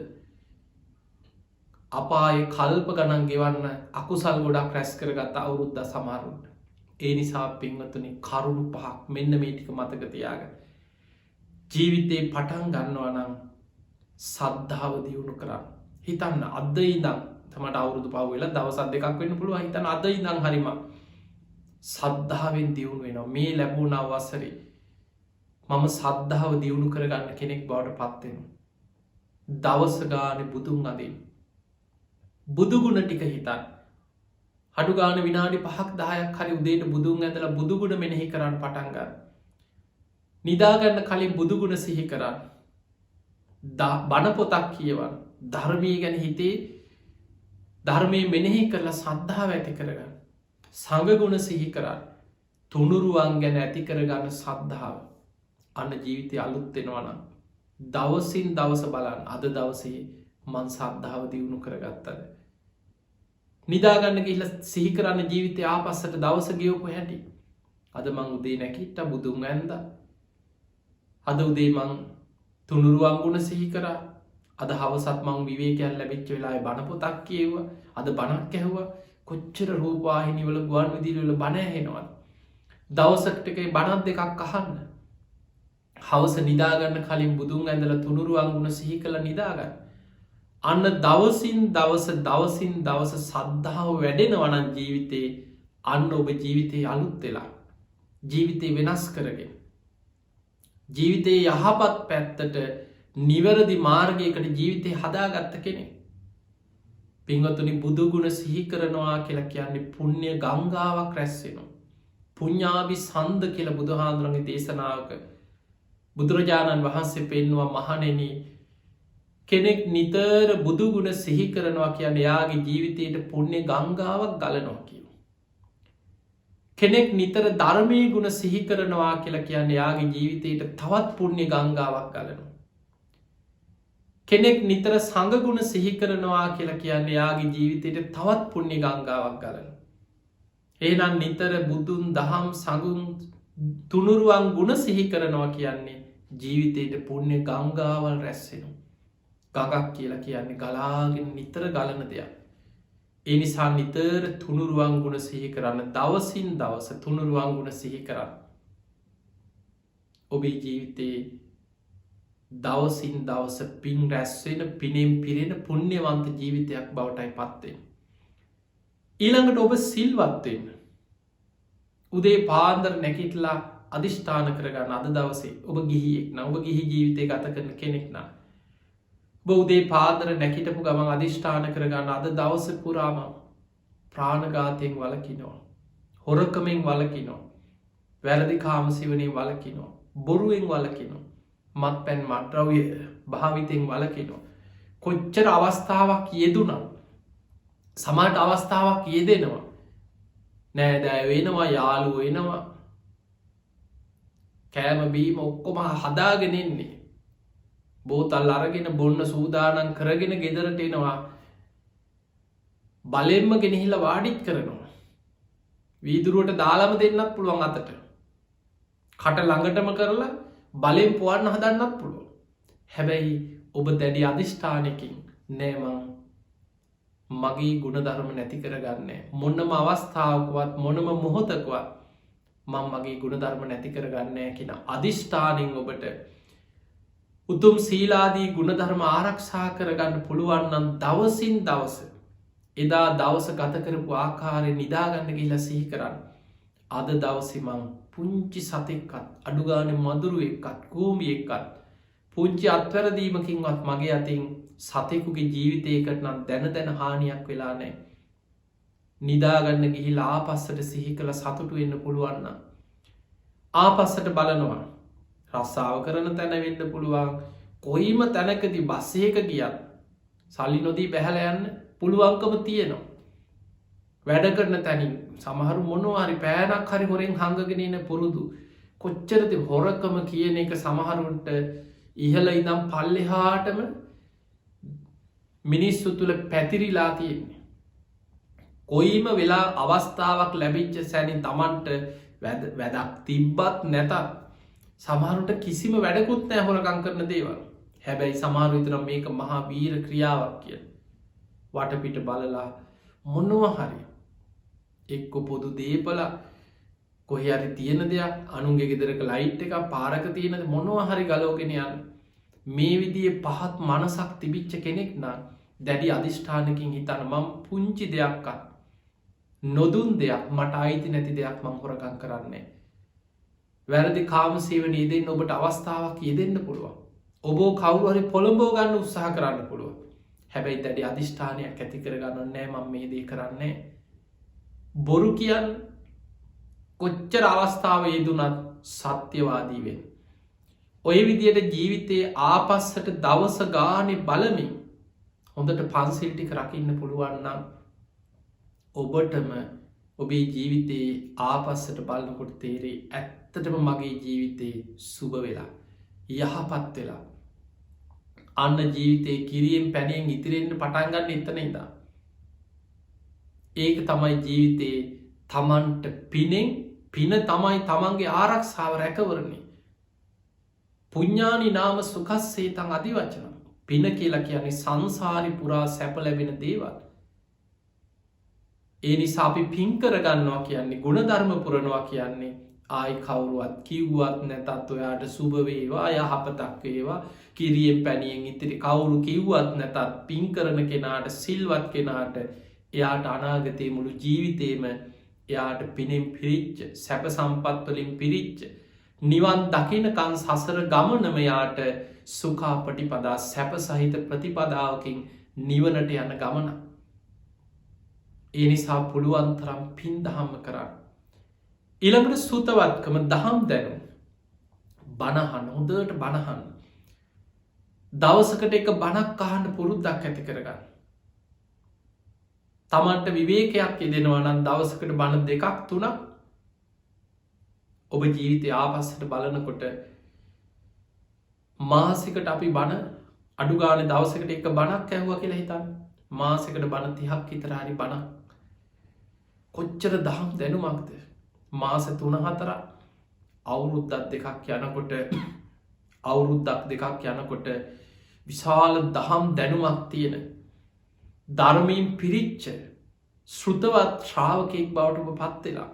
අපායේ කල්ප ගණන් ගෙවන්න අකුසල් ගොඩක් රැස් කරගත්ත අවුරුද්ද සමහරුන්ට. ඒ නිසා පින්වතුනි කරුණු පහක් මෙන්න මේ ටික මතක තියාගන්න. ජීවිතේ පටන් ගන්නවා නම් සද්ධාව දියුණු කරන්න. හිතන්න අද ඉඳන් තමට අවුරුදු පහ වෙලා දවසක් දෙකක් වෙන්න පුළුවන්. හිතන්න අද ඉඳන් හරිම සද්ධාවෙන් දියුණු වෙනවා. මේ ලැබුණ අවසරේ මම සද්ධාව දියුණු කරගන්න කෙනෙක් බවට පත් වෙනවා. දවස ගානේ බුදුන් අදින්න. බුදුගුණ ටික හිතන්න. අඩු ගාන විනාඩි 5ක් 10ක් හරි උදේට බුදුන් ඇඳලා බුදුගුණ මෙනෙහි කරන්න පටන් ගන්න. නිදා ගන්න කලින් බුදුගුණ සිහි කරන්න. බණ පොතක් කියවන්න. ධර්මයේ ගැන හිතේ ධර්මයේ මෙනෙහි කරලා සද්ධාව ඇති කරගන්න. සංඝ ගුණ සිහි කරන්න. තුනුරුවන් ගැන ඇති කරගන්න සද්ධාව. අන්න ජීවිතය අලුත් වෙනවා නම් දවසින් දවස බලන්න අද දවසේ මං සද්ධාව දියුණු කරගත්තද? නිදාගන්න ගිහිල්ලා සිහි කරන්න ජීවිතය ආපස්සට දවස ගෙවපු හැටි. අද මං උදේ නැගිට්ටා බුදුන් ඇඳලා. අද උදේ මං තුනුරුවන් ගුණ සිහි කරා. අද හවසත් මං විවේකයක් ලැබිච්ච වෙලාවේ බණ පොතක් කියෙව්වා. අද බණක් ඇහුවා. කොච්චර රූපවාහිනී වල ගුවන් විදුලි වල බණ ඇහෙනවද? දවසකට එකේ බණක් දෙකක් අහන්න. හවස නිදාගන්න කලින් බුදුන් ඇඳලා තුනුරුවන් ගුණ සිහි කරලා නිදාගන්න. අන්න දවසින් දවස සද්ධාව වැඩෙනවා නම් ජීවිතේ අන්න ඔබ ජීවිතේ අලුත් වෙලා ජීවිතේ වෙනස් කරගෙන ජීවිතේ යහපත් පැත්තට නිවැරදි මාර්ගයකට ජීවිතේ හදාගත්ත කෙනෙක්. පින්වතුනි බුදුගුණ සිහි කරනවා කියලා කියන්නේ පුණ්‍ය ගංගාවක් රැස් වෙනවා. පුඤ්ඤාභි සන්ද කියලා බුදුහාඳුනගේ දේශනාවක බුදුරජාණන් වහන්සේ පෙන්නවා මහණෙනි කෙනෙක් නිතර බුදුගුණ සිහි කරනවා කියන්නේ යාගේ ජීවිතයට පුණ්‍ය ගංගාවක් ගලනවා කියනවා. කෙනෙක් නිතර ධර්මයේ ගුණ සිහි කරනවා කියලා කියන්නේ යාගේ ජීවිතයට තවත් පුණ්‍ය ගංගාවක් ගලනවා. කෙනෙක් නිතර සංඝ ගුණ සිහි කරනවා කියලා කියන්නේ යාගේ ජීවිතයට තවත් පුණ්‍ය ගංගාවක් ගලනවා. එහෙනම් නිතර බුදුන් දහම් සංඝුන් තුනුරුවන් ගුණ සිහි කරනවා කියන්නේ ජීවිතයට පුණ්‍ය ගංගාවල් රැස් වෙනවා. ගඟක් කියලා කියන්නේ ගලාගෙන නිතර ගලන දෙයක්. ඒ නිසා නිතර තුනුරුවන් ගුණ සිහි කරන්න. දවසින් දවස තුනුරුවන් ගුණ සිහි කරන්න. ඔබේ ජීවිතේ දවසින් දවස පින් රැස් වෙන පිනෙන් පිරෙන පුණ්‍යවන්ත ජීවිතයක් බවටයි පත් වෙන්නේ. ඊළඟට ඔබ සිල්වත් වෙන්න. උදේ පාන්දර නැගිටලා අදිෂ්ඨාන කරගන්න අද දවසේ ඔබ ගිහියෙක් නම් ඔබ ගිහි ජීවිතේ ගත කරන කෙනෙක් නම් උදේ පාන්දර නැගිටපු ගමන් අදිෂ්ඨාන කරගන්න අද දවස පුරාම ප්‍රාණඝාතයෙන් වළකිනවා. හොරකමෙන් වළකිනවා. වැරදි කාමසේවනයෙන් වළකිනවා. බොරුවෙන් වළකිනවා. මත්පැන් මත්ද්‍රව්‍ය භාවිතයෙන් වළකිනවා. කොච්චර අවස්ථාවක් යෙදුණා සමහරට අවස්ථාවක් යෙදෙනවා. නෑදෑ වෙනවා යාළුවෝ එනවා. කෑම බීම ඔක්කොම හදාගෙන ඉන්නේ. බෝතල් අරගෙන බොන්න සූදානම් කරගෙන ගෙදරට එනවා. බලෙන්ම ගෙනහිල්ලා වාඩිත් කරනවා. වීදුරුවට දාලම දෙන්නත් පුළුවන් අතට. කට ළඟටම කරලා බලෙන් පුවන්න හදන්නත් පුළුවන්. හැබැයි ඔබ දැඩි අධිෂ්ඨානයකින් නෑ මං මගේ ගුණධර්ම නැති කරගන්නේ. මොනම අවස්ථාවකවත් මොනම මොහොතකවත් මං මගේ ගුණධර්ම නැති කරගන්නේ කියන අධිෂ්ඨානෙන් ඔබට උතුම් සීලාදී ගුණධර්ම ආරක්ෂා කරගන්න පුළුවන් නම් දවසින් දවස එදා දවස ගත කරපු ආකාරය නිදාගන්න ගිහිල්ලා සිහි කරන්න. අද දවසේ මං පුංචි සතෙක්වත් අඩු ගානේ මදුරුවෙක්වත් කූඹියෙක්වත් පුංචි අත්වැරදීමකින්වත් මගේ අතින් සතෙකුගේ ජීවිතයකට නම් දැන හානියක් වෙලා නැහැ. නිදාගන්න ගිහිල්ලා ආපස්සට සිහි කළ සතුටු වෙන්න පුළුවන් නම් ආපස්සට බලනවා. රස්සාව කරන තැන වෙන්න පුළුවන්. කොයිම තැනකදී බස් එකක ගියත් සල්ලි නොදී බැහැලා යන්න පුළුවන්කම තියෙනවා. වැඩ කරන තැනින් සමහරු මොනවා හරි පෑනක් හරි හොරෙන් හංගගෙන ඉන්න පුරුදු. කොච්චරද හොරකම කියන එක සමහරුන්ට ඉහළ ඉඳන් පල්ලෙහාටම මිනිස්සු තුළ පැතිරිලා තියෙන්නේ. කොයිම වෙලා අවස්ථාවක් ලැබිච්ච සැනින් Tamanට වැදක් තිබ්බත් නැතත් සමහරුන්ට කිසිම වැඩකුත් නැහැ හොරකම් කරන දේවල්. හැබැයි සමහරු විතර මේක මහා වීර ක්‍රියාවක් කියලා. වටපිට බලලා මොනවා හරි එක්ක පොදු දීපල කොහේ හරි තියෙන දෙයක් අනුන්ගේ ගෙදරක ලයිට් එකක් පාරක තියෙන මොනවා හරි ගලවගෙන යන්න. මේ විදිහේ පහත් මනසක් තිබිච්ච කෙනෙක් නම් දැඩි අධිෂ්ඨානකින් හිතන්න මම පුංචි දෙයක්වත් නොදුන් දෙයක් මට අයිති නැති දෙයක් මං හොරකම් කරන්නේ. වැරදි කාම සේවන යෙදෙන් ඔබට අවස්ථාවක් යෙදෙන්න්න පුළුවන්. ඔබෝ කවුරුහරි පොළඹෝ ගන්න උත්සාහ කරන්න පුළුව. හැබැයි දැඩි අධිෂ්ඨානයක් ඇති කරගන්න නෑ මං මේ දේ කරන්නේ. බොරු කියන්න කොච්චර අවස්ථාව යෙදුනත් සත්‍යවාදීවෙන්. ඔය විදියට ජීවිතයේ ආපස්සට දවස ගානෙ බලමින් හොඳට පන්සිල්ටික රකින්න පුළුවන්නම් ඔබටම ඔබේ ජීවිතයේ ආපස්සට බලන්නකොට තේරේ ඇත්තටම මගේ ජීවිතයේ සුභ වෙලා යහපත් වෙලා අන්න ජීවිතයේ කිරියෙන් පැනයෙන් ඉතිරෙන්ට පටන්ගන්න එතන ඉදා. ඒක තමයි ජීවිතයේ තමන්ට පිනෙන් පින තමයි තමන්ගේ ආරක්ෂාව රැකවරණේ. පුඤ්ඥානි නාම සුකස්සේ තන් අධිවචන පින කියලා කියන්නේ සංසාරි පුරා සැප ලැබෙන දේවල්. ඒ නිසා අපි පින් කරගන්නවා කියන්නේ ගුණධර්ම පුරනවා කියන්නේ ආයි කවුරුවත් කිව්වත් නැතත් ඔයාට සුභවේවා යහපතක් වේවා කිරියෙන් පැනියෙන් ඉතිරි කවුරු කිව්වත් නැතත් පින් කරන කෙනාට සිල්වත් කෙනාට එයාට අනාගතය මුළු ජීවිතේම එයාට පිනෙන් පිරිච්ච සැප සම්පත්වලින් පිරිච්ච නිවන් දකිනකන් සසර ගමනම යාට සුකාපටි පදා සැප සහිත ප්‍රතිපදාවකින් නිවනට යන ගමන. ඒ නිසා පුළුවන්තරම් පින් දහම්ම කරන්න. ඊළඟට සුතවත්කම දහම් දැනු බණහන් හොඳට බණහන් දවසකට එක බණක් අහන්න පුරුද්දක් ඇති කරගන්න. තමන්ට විවේකයක් යෙදෙනවනන් දවසකට බණ දෙකක් තුනක් ඔබ ජීවිතය ආපස්සට බලනකොට මාසකට අපි බණ අඩුගාන දවසකට එක බණක් ඇහුව කියලා හිතන්න මාසකට බණ 30ක් විතරහරි බණ කොච්චර දහම් දැනුමක්ද මාස 3-4 අවුරුද්දක් දෙකක් යනකොට අවුරුද්දක් දෙකක් යනකොට විශාල දහම් දැනුමක් තියෙන ධර්මීන් පිරිච්ච ශ්‍රුතවත් ශ්‍රාවකයෙක් බවට ඔබ පත්වෙලා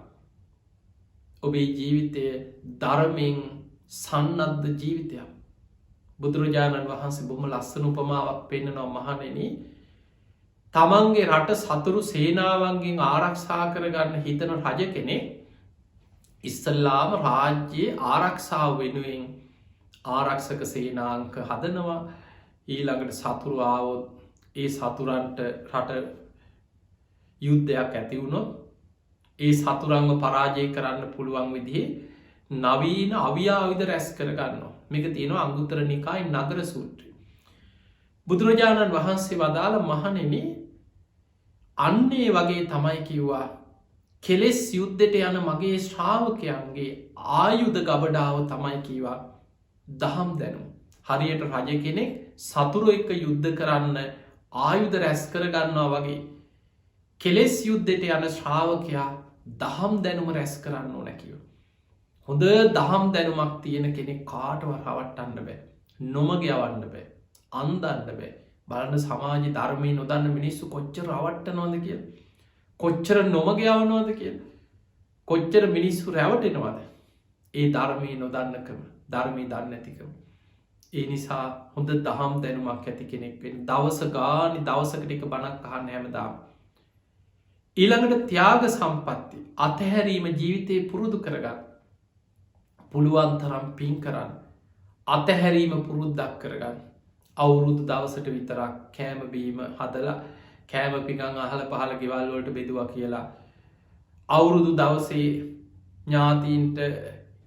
ඔබේ ජීවිතය ධර්මයෙන් සන්නද්ධ ජීවිතයක්. බුදුරජාණන් වහන්සේ බොහොම ලස්සන උපමාවක් පෙන්නනවා මහණෙනි තමන්ගේ රට සතුරු සේනාවන්ගෙන් ආරක්ෂා කරගන්න හිතන රජ කෙනෙක් ඉස්සල්ලාම රාජ්‍යයේ ආරක්ෂාව වෙනුවෙන් ආරක්ෂක සේනාංක හදනවා ඊළඟට සතුරු ආවොත් ඒ සතුරන්ට රට යුද්ධයක් ඇති වුණොත් ඒ සතුරංග පරාජය කරන්න පුළුවන් විදිහේ නවීන අවියාවිධ රැස් කරගන්නවා. මේක තියෙනවා අංගුත්තර නිකායි නගර සූත්‍රය. බුදුරජාණන් වහන්සේ වදාළ මහණෙනි අන්නේ වගේ තමයි කිව්වා කෙලෙස් යුද්ධයට යන මගේ ශ්‍රාවකයන්ගේ ආයුධ ගබඩාව තමයි කීවා දහම් දැනුම්. හරියට රජ කෙනෙක් සතුරු එක්ක යුද්ධ කරන්න ආයුධ රැස් කරගන්නවා වගේ කෙලෙස් යුද්ධයට යන ශ්‍රාවකයා දහම් දැනුම රැස් කරන්න ඕන කිව. හොඳ දහම් දැනුමක් තියෙන කෙනෙක් කාටව රවට්ටන්න බෑ නොමග යවන්න බෑ අන්දන්න බෑ බලන්න සමාජ ධර්මය නොදන්න මිනිස්සු කොච්චර රවට්ටනවද කිය කොච්චර නොමග යවනවාද කිය කොච්චර මිනිස්සු රැවටෙනවාද ඒ ධර්මය නොදන්නකම ධර්මී දන්න ඇතිකම. ඒ නිසා හොඳ දහම් දැනුමක් ඇති කෙනෙක්වෙන් දවස ගානි දවසකට එක බණක් අහන්න හැමදාම. ඊළඟට ත්‍යාග සම්පත්ති අතහැරීම ජීවිතයේ පුරුදු කරගන්න පුළුවන්තරම් පින් කරන්න අතහැරීම පුරුද්දක් කරගන්න අවුරුදු දවසට විතරක් කෑමබීම හදලා කෑම පිකං අහල පහල ගෙවල්වලට බෙදවා කියලා අවුරුදු දවසේ ඥාතීන්ට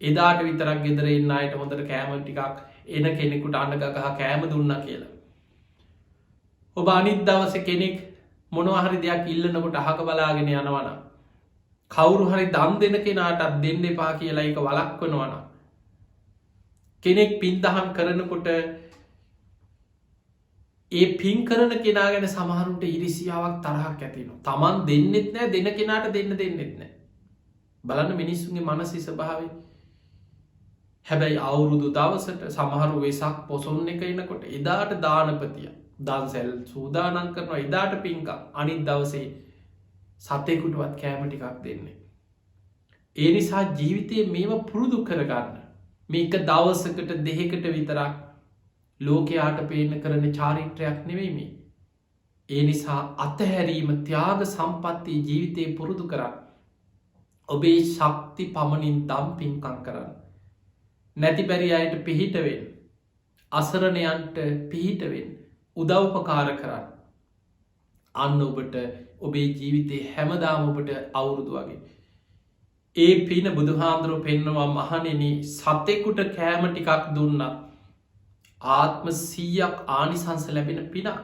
එදාට විතරක් ගෙදර එන්න අයට හොඳට කෑම ටිකක් එන කෙනෙකුට අන්නගහ කෑම දුන්න කියලා. ඔබ අනිත් දවස කෙනෙක් මොනවහරි දෙයක් ඉල්ලනකොට අහක බලාගෙන යනවන. කවුරු හරි දම් දෙන කෙනාටත් දෙන්න එපා කියලා එක වලක්වනවන. කෙනෙක් පින්දහම් කරනකොට ඒ පින් කරන කෙනා ගැන සමහරුන්ට ඉරිසියාවක් තරහක් ඇතිනවා. තමන් දෙන්නෙත් නෑ දෙන කෙනාට දෙන්න දෙන්නෙත් නෑ. බලන්න මිනිස්සුන්ගේ මනසි ස්වභාවය. හැබැයි අවුරුදු දවසට සමහරු වෙසක් පොසොන්න එක එනකොට එදාට දානපතිය දන්සැල් සූදානන් කරනවා එදාට පින්ක අනිත් දවසේ සතයකුටවත් කෑම ටිකක් දෙන්නේ. ඒ නිසා ජීවිතයේ මේම පුරුදු කරගන්න මේක දවසකට දෙහෙකට විතරක් ලෝකයාට පේන කරන චාරිත්‍රයක් නෙවෙයි මේ. ඒ නිසා අතහැරීම ත්‍යාග සම්පත්තිය ජීවිතය පුරුදු කරන්න. ඔබේ ශක්ති පමණින් දම් පින්කං කරන්න. නැති බැරි අයට පිහිටවෙන්. අසරණයන්ට පිහිටවෙන්. උදව්පකාර කරන්න. අන්න ඔබට ඔබේ ජීවිතේ හැමදාම ඔබට අවුරුදු වගේ. ඒ පින බුදුහාන්දුරුව පෙන්නවා මහනෙන සතෙකුට කෑම ටිකක් දුන්නත් ආත්ම 100ක් ආනිසංස ලැබෙන පිනක්.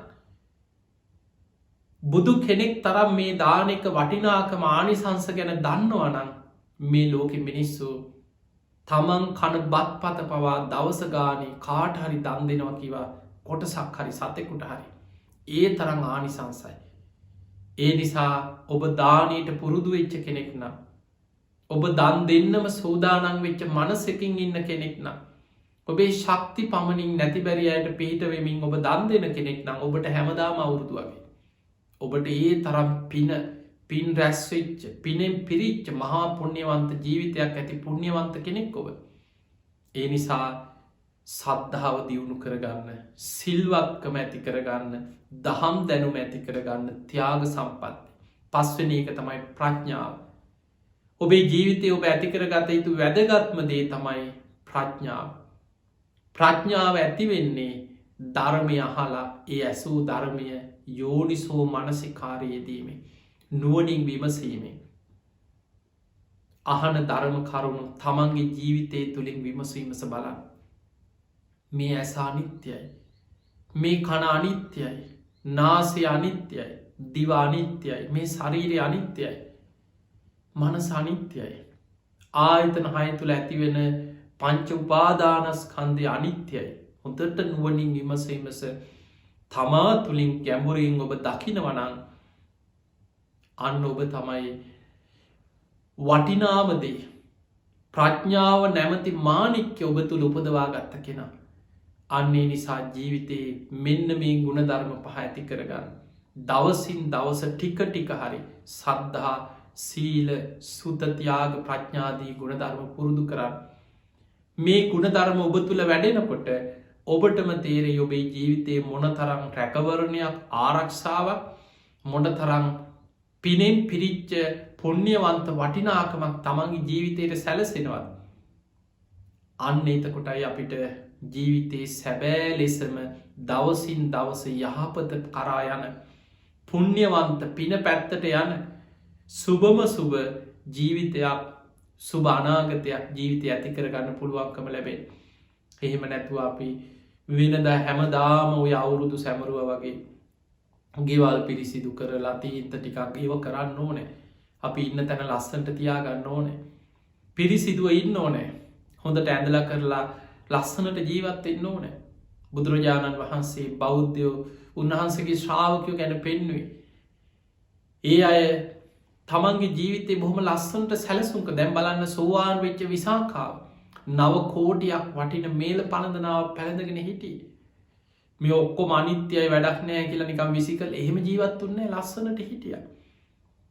බුදු කෙනෙක් තරම් මේ දානක වටිනාකම ආනිසංස ගැන දන්නවනං මේ ලෝකෙ මිනිස්සු තමන් කන බත් පත පවා දවසගානේ කාට හරි දන් දෙනවා කිවා කොටසක් හරි සතෙකුට හරි. ඒ තරම් ආනිසංසයි. ඒ නිසා ඔබ දානයට පුරුදු වෙච්ච කෙනෙක් නම් ඔබ දන් දෙන්නම සූදානන් වෙච්ච මනසකින් ඉන්න කෙනෙක් නම් ඔබේ ශක්ති පමණින් නැති බැරියට පිහිටවෙමින් ඔබ දන් දෙන කෙනෙක් නම් ඔබට හැමදාම අවුරුදු වගේ. ඔබට ඒ තරම් පින් රැස්වෙච්ච පිනෙන් පිරිච්ච මහා පුුණ්‍යවන්ත ජීවිතයක් ඇති පුුණ්‍යවන්ත කෙනෙක් ඔබ. ඒ නිසා සද්ධාව දියුණු කරගන්න සිල්වත්කම ඇති කරගන්න දහම් දැනුම ඇති කරගන්න ත්‍යාග සම්පත්ති. පස්වන එක තමයි ප්‍රඥාව. ඔබේ ජීවිතය ඔබ ඇතිකරගත යුතු වැදගත්ම දේ තමයි ප්‍රඥාව. ප්‍රඥාව ඇතිවෙන්නේ ධර්මය අහලා ඒ ඇසූ ධර්මය යෝනිසෝ මනසිකාරයේදීම නුවනින් විමසීමේ. අහන ධර්ම කරුණු තමන්ගේ ජීවිතය තුළින් විමසීමස බලන්න. මේ ඇස අනිත්‍යයි. මේ කණ අනිත්‍යයි. නාසය අනිත්‍යයි. දිවානිත්‍යයි. මේ ශරීරය අනිත්‍යයි. මනස අනිත්‍යයි. ආයතන හය තුළ ඇතිවෙන පංච උපාදානස්කන්ධය අනිත්‍යයි. හොඳට නුවනින් විමසීමස තමා තුළින් ගැඹුරින් ඔබ දකිනවනං අන්න ඔබ තමයි වටිනාමදේ ප්‍රඥාව නැමති මානික්‍ය ඔබ තුළ උපදවා ගත්ත කෙනා. අන්නේ නිසා ජීවිතයේ මෙන්න මේ ගුණධර්ම පහ ඇති කරගන්න. දවසින් දවස ටික ටික හරි සද්ධහා සීල සුතතියාග ප්‍රඥාදී ගුණධර්ම පුරුදු කරන්න. මේ ගුණධර්ම ඔබ තුළ වැඩෙනකොට ඔබටම තේරේ ඔබේ ජීවිතයේ මොනතරම් රැකවරණයක් ආරක්ෂාවක් මොනතරම් පිනෙන් පිරිච්ච පුුණ්‍යවන්ත වටිනාකමක් තමන්ගේ ජීවිතයට සැලසෙනවත්. අන්න එතකොටයි අපිට ජීවිතයේ සැබෑ ලෙසම දවසින් දවස යහපත කරා යන පුුණ්‍යවන්ත පින පැත්තට යන සුබම සුබ ජීවිතයක් සුබ අනාගතයක් ජීවිතය ඇති කරගන්න පුළුවන්කම ලැබේ. එහෙම නැතුව අපි වෙනද හැමදාම ඔය අවුරුදු සැමරුව වගේ ගෙවල් පිරිසිදු කරලා තීන්ත ටිකක් ඒව කරන්න ඕනෑ. අපි ඉන්න තැන ලස්සන්ට තියාගන්න ඕනෑ. පිරිසිදුව ඉන්න ඕනෑ. හොඳට ඇඳල කරලා ලස්සනට ජීවත් එන්න ඕනෑ. බුදුරජාණන් වහන්සේ බෞද්ධයෝ උන්වහන්සගේ ශ්‍රාවකයෝ ගැන පෙන්වේ. ඒ අය තමන්ගේ ජීවිතය බොහොම ලස්සන්ට සැලසුන්ක දැම් බලන්න සෝවාන් වෙච්ච විසාකාව නව කෝටියක් වටින මේල පණඳනාව පැළඳගෙන හිටිය. මේ ඔක්කොම අනිත්‍යයි වැඩක් නෑ කියලා නිකම් විසිකල් එහෙම ජීවත් වන්නේ ලස්සනට හිටිය.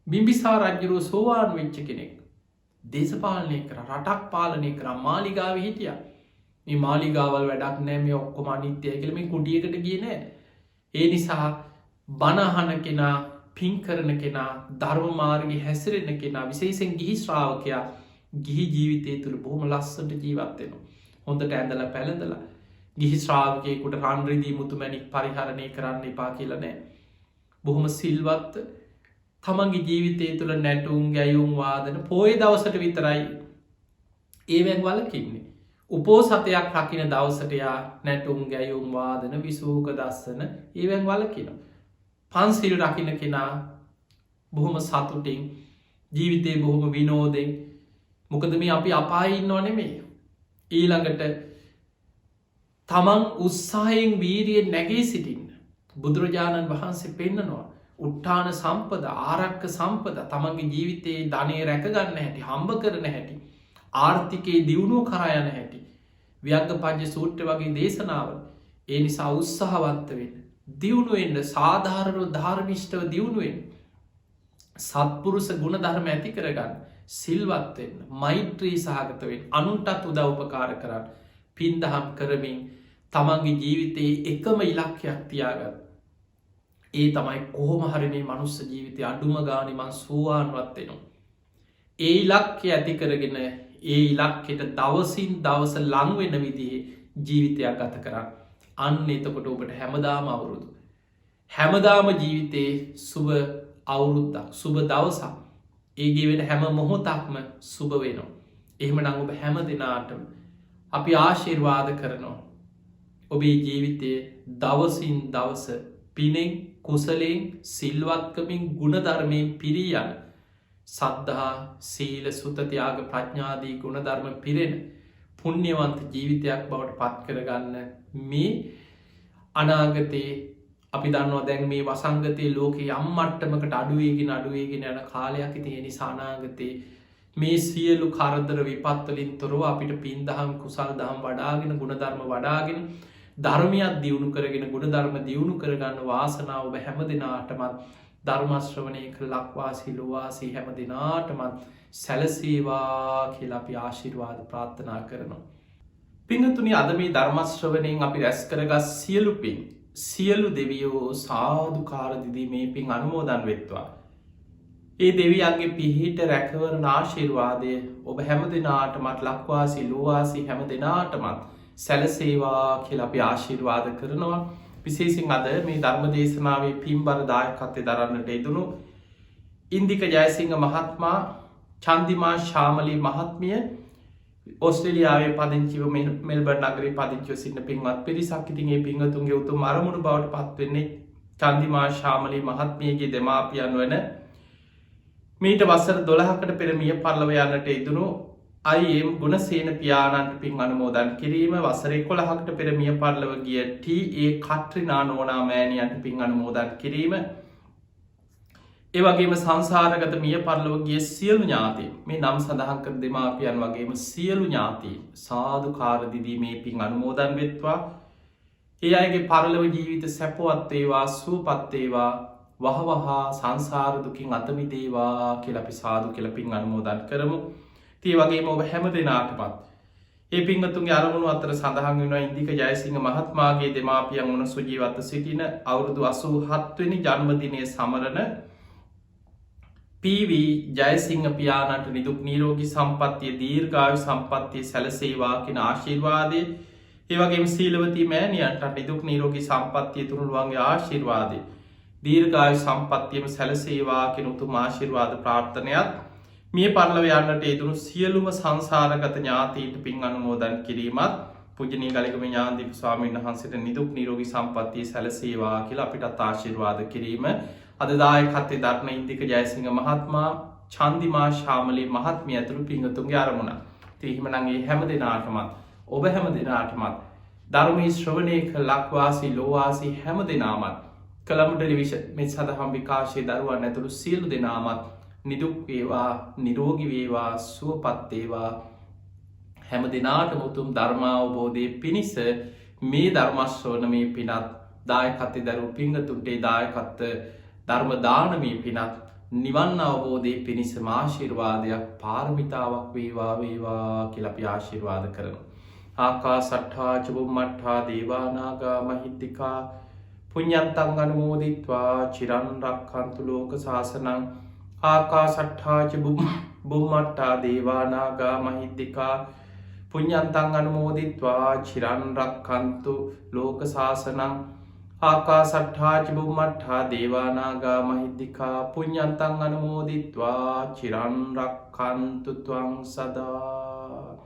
බිම්බිසා රජ්ජරුව සෝවාන් වෙච්ච කෙනෙක්. දේශපාලනය කර රටක් පාලනය කර මාලිගාව හිටිය. මේ මාලිගාවල් වැඩක් නෑ මේ ඔක්කොම අනිත්‍යය කියල මේ කුටියකට කියනෑ. ඒ නිසා බණහන කෙනා පින් කරන කෙනා ධර්මමාර්ගය හැසිරෙන කෙනා විශේෂෙන් ගිහි ශ්‍රාවකයා ගිහි ජීවිතය තුළ බොහොම ලස්සට ජීවත්වෙනවා. හොඳට ඇඳල පැළඳල ගිහි ශ්‍රාවකයකුට රන්රිදී මුතුමැනික් පරිහරණය කරන්න එපා කියලනෑ. බොහොම සිල්වත් තමන්ගේ ජීවිතය තුළ නැටුම් ගැයුම් වාදන පෝය දවසට විතරයි ඒවැන් වලකින්නේ. උපෝ සතයක් රකින දවසටයා නැටුම් ගැයුම් වාදන විසූක දස්සන ඒවැන් වලකින. පන්සිල් රකින කෙනා බොහොම සතුටින් ජීවිතය බොහොම විනෝදෙන් මොකද මේ අපි අපායින්න නෙමේ. ඊළඟට තමන් උත්සායෙන් වීරියෙන් නැගේ සිටින්න. බුදුරජාණන් වහන්සේ පෙන්නනවා. උට්ටාන සම්පද ආරක්ක සම්පද තමන්ගේ ජීවිතයේ ධනය රැකගන්න හැටි හම්බ කරන හැටි. ආර්ථිකයේ දියුණුව කරයන හැටි. ව්‍යග්ග පජ්‍ය සූට්‍ර වගේ දේශනාව. ඒ නිසා උත්සාහවන්ත වෙන්න. දියුණුවෙන්ට සාධාරණව ධාර්මිෂ්ටව දියුණුවෙන්. සත්පුරුස ගුණ ධර්ම ඇති කරගන්න. සිල්වත්වෙන්න මෛත්‍රී සහගතවෙන් අනුන්ටත් උදව්පකාර කරන්න. පින්දහම් කරමින් තමන්ගේ ජීවිතයේ එකම ඉලක්කයක් තියාගන්න. ඒ තමයි කොහොම හරි මේ මනුස්ස ජීවිතය අඩුම ගානේ මං සෝවාන්වත් වෙනවා. ඒ ඉලක්කය ඇති කරගෙන ඒ ඉලක්කෙට දවසින් දවස ලං වෙන විදිහේ ජීවිතයක් ගත කරන්න. අන්න එතකොට ඔබට හැමදාම අවුරුදු. හැමදාම ජීවිතයේ සුබ අවුරුද්දක් සුබ දවසක් ඒගේ වෙන හැම මොහොතක්ම සුබ වෙනවා. එහෙම නං ඔබ හැම දෙනාටම අපි ආශිර්වාද කරනවා. ඔබේ ජීවිතයේ දවසින් දවස පිනෙන් කුසලයෙන් සිල්වත්කමින් ගුණධර්මයෙන් පිරී යන සද්ධහා සීල සුතතියාග ප්‍රඥාදී ගුණධර්ම පිරෙන පුුණ්‍යවන්ත ජීවිතයක් බවට පත් කරගන්න මේ අනාගතයේ අපි දන්නවා දැන් මේ වසංගතයේ ලෝකයේ අම්මට්ටමකට අඩුවේගෙන අඩුවේගෙන යන කාලයක් ඉතින් නිසානාගතයේ මේ සියලු කරදර විපත්වලින් තොරව අපිට පින්දහම් කුසල් දහම් වඩාගෙන ගුණධර්ම වඩාගෙන ධර්මයක් දියුණු කරගෙන ගුණධර්ම දියුණු කරගන්න වාසනාව ඔබ හැම දෙනාටමත් ධර්මශ්‍රවනය කළ ලක්වාසි ලොවාසී හැම දෙනාටමත් සැලසේවා කියලා අපි ආශිර්වාද ප්‍රාර්ථනා කරනවා. පිංහතුනි අද මේ ධර්මශ්‍රවනයෙන් අපි රැස් කරගත් සියලු පින් සියලු දෙවියෝ සාධකාරදිදී මේ පින් අනුමෝදන් වෙත්වා. ඒ දෙවියන්ගේ පිහිට රැකවරණ ආශිර්වාදය ඔබ හැම දෙනාටමත් ලක්වාසි ලෝවාසි හැම දෙනාටමත් සැලසේවා කියල අපි ආශිර්වාද කරනවා. විශේසින් අද මේ ධර්ම දේශනාවේ පින්බර දායකත්වය දරන්නට යෙදුණු ඉන්දික ජයසිංහ මහත්මා චන්දිමා ශාමලී මහත්මිය ඔස්ට්‍රේලියාවේ පදිංචිව මෙල්බර්න් නගරේ පදිංචිව සිටින පින්වත් පිරිසක් ඉතින් ඒ පින්වතුන්ගේ උතුම් අරමුණු බවට පත්වෙන්නේ චන්දිමා ශාමලී මහත්මියගේ දෙමාපියන් වන මීට වසර 12කට පෙර මිය පරලොව යන්නට යෙදුණු අයිම් ගුණසේන පියාණන්ට පින් අනුමෝදන් කිරීම වසර 11කට පෙර මිය පරලොව ගිය ටී.ඒ. කට්රිනා නෝනා මෑණියන්ට පින් අනුමෝදන් කිරීම ඒ වගේම සංසාරගත මිය පරලොව ගිය සියලු ඥාතීන් මේ නම් සඳහන් කර දෙමාපියන් වගේම සියලු ඥාතීන් සාදුකාර දිදී මේ පින් අනුමෝදන් වෙත්වා. ඒ අයගේ පරලොව ජීවිත සැපවත් වේවා සුවපත් වේවා වහවහා සංසාර දුකින් අත මිදේවා කියලා අපි සාදු කියලා පින් අනුමෝදන් කරමු. ඒ වගේම ඔබ හැම දෙනාටමත් ඒ පින්වතුන්ගේ අරමුණු අතර සඳහන් වෙනවා ඉන්දික ජයසිංහ මහත්මයාගේ දෙමාපියන් වන සුජීවත්ව සිටින අවුරුදු 87 වෙනි ජන්මදිනය සමරන පී.වී. ජයසිංහ පියාණන්ට නිදුක් නිරෝගී සම්පන්නිය දීර්ඝායු සම්පන්නිය සැලසේවා කියන ආශිර්වාදය ඒ වගේම සීලවතී මෑණියන්ට නිදුක් නිරෝගී සම්පන්නිය තුනුරුවන්ගේ ආශිර්වාදය දීර්ඝායු සම්පන්නියම සැලසේවා කියන උතුම් ආශිර්වාද ප්‍රාර්ථනයත් මිය පරලොව යන්නට යෙදුණු සියලුම සංසාරගත ඥාතීන්ට පින් අනුමෝදන් කිරීමත් පූජනීය ගලිකම ඥානදීප ස්වාමීන් වහන්සේට නිදුක් නිරෝගී සම්පන්නිය සැලසේවා කියලා අපිටත් ආශිර්වාද කිරීම අද දායකත්වයේ දරන ඉන්දික ජයසිංහ මහත්මයා චන්දිමා ශාමලී මහත්මිය ඇතුළු පින්වතුන්ගේ අරමුණ. ඉතින් එහෙමනම් මේ හැම දිනාටමත් ඔබ හැම දිනාටමත් ධර්මයේ ශ්‍රවණය කළ ලක්වාසී ලෝවාසී හැම දිනාමත් කලම් ටෙලිවිෂන් මේ සදහම් විකාශයේ දරුවන් ඇතුළු සියලු දෙනාමත් නිදුක් වේවා නිරෝගී වේවා සුවපත් වේවා හැම දිනාටම උතුම් ධර්මාවබෝධයේ පිණිස මේ ධර්ම ශ්‍රවණමේ පිනත් දායකත්වයේ දරුවෝ පින්වතුන්ට දායකත්ව ධර්ම දානමේ පිනත් නිවන් අවබෝධයේ පිණිසම ආශිර්වාදයක් පාරමිතාවක් වේවා වේවා කියලා අපි ආශිර්වාද කරනවා. ආකාසට්ඨා ච බුම්මට්ඨා දේවා නාග මහිද්దికා පුඤ්ඤන්තං අනුමෝදිත්වා චිරන් රක්ඛන්තු ලෝක සාසනං ආකාසට්ඨා ච බුම්මට්ඨා දේවා නාග මහිද්దికා පුඤ්ඤන්තං අනුමෝදිත්වා චිරන් රක්ඛන්තු ලෝක සාසනං ආකාසට්ඨා ච බුම්මට්ඨා දේවා නාග මහිද්దికා පුඤ්ඤන්තං අනුමෝදිත්වා චිරන් රක්ඛන්තු ත්වං සදා.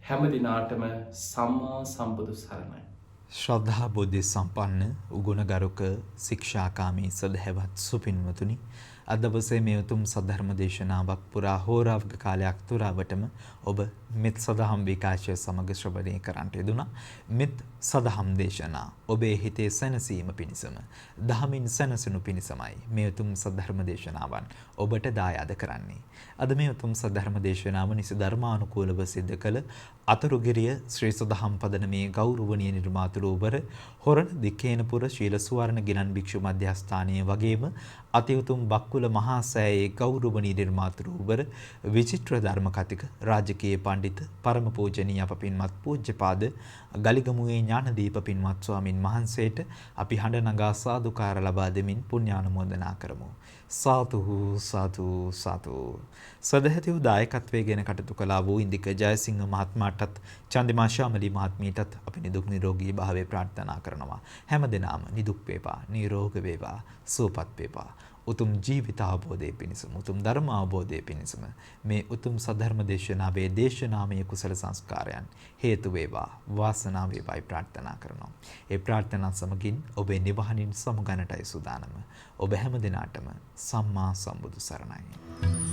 හැම දිනාටම සම්මා සම්බුදු සරණයි. ශ්‍රද්ධා බුද්ධ සම්පන්න උගුණගරුක ශික්ෂාකාමී සදහැවත් සුපින්වතුනි, අද දවසේ මේ උතුම් සද්ධර්ම දේශනාවක් පුරා හෝරාවක කාලයක් තුරාවටම ඔබ මෙත් සදහම් විකාශය සමග ශ්‍රවණය කරන්නට යෙදුණා. මෙත් සදහම් දේශනා ඔබේ හිතේ සැනසීම පිණිසම, දහමින් සැනසුණු පිණිසමයි මේ උතුම් සද්ධර්ම දේශනාවන් ඔබට දායාද කරන්නේ. අද මේ උතුම් සද්ධර්ම දේශනාව නිසි ධර්මානුකූලව සිද්ධ කළ අතුරුගිරිය ශ්‍රී සදහම් පදනමේ ගෞරවනීය නිර්මාතෘවර හොරණ දිකේනපුර ශීල සුවර්ණ ගිලන් භික්ෂු මධ්‍යස්ථානයේ වගේම අති උතුම් බක්කුල මහා සෑයේ ගෞරවනීය නිර්මාතෘවර විචිත්‍ර ධර්ම කතික රාජකීය පඬිත පරම පූජනීය අප පින්වත් පූජ්‍යපාද ගලිගමුවේ ඥානදීප පින්වත් ස්වාමින් වහන්සේට අපි හඬ නගා සාදුකාර ලබා දෙමින් පුණ්‍යානුමෝදනා කරමු. සාදු සාදු සාදු. සදහැතිව දායකත්වයේ ගෙන කටයුතු කළා වූ ඉන්දික ජයසිංහ මහත්මයාටත් චන්දිමා ශාමලී මහත්මියටත් අපි නිදුක් නිරෝගී භාවය ප්‍රාර්ථනා කරනවා. හැම දිනම නිදුක් වේවා, නිරෝග වේවා, සුවපත් වේවා. උතුම් ජීවිත අවබෝධයේ පිණිසම, උතුම් ධර්ම අවබෝධයේ පිණිසම මේ උතුම් සද්ධර්ම දේශනාවේ දේශනාමය කුසල සංස්කාරයන් හේතු වේවා, වාසනාව වේවායි ප්‍රාර්ථනා කරනවා. ඒ ප්‍රාර්ථනා සමගින් ඔබේ නිවහනින් සමුගන්නටයි සූදානම. ඔබ හැම දිනාටම සම්මා සම්බුදු සරණයි.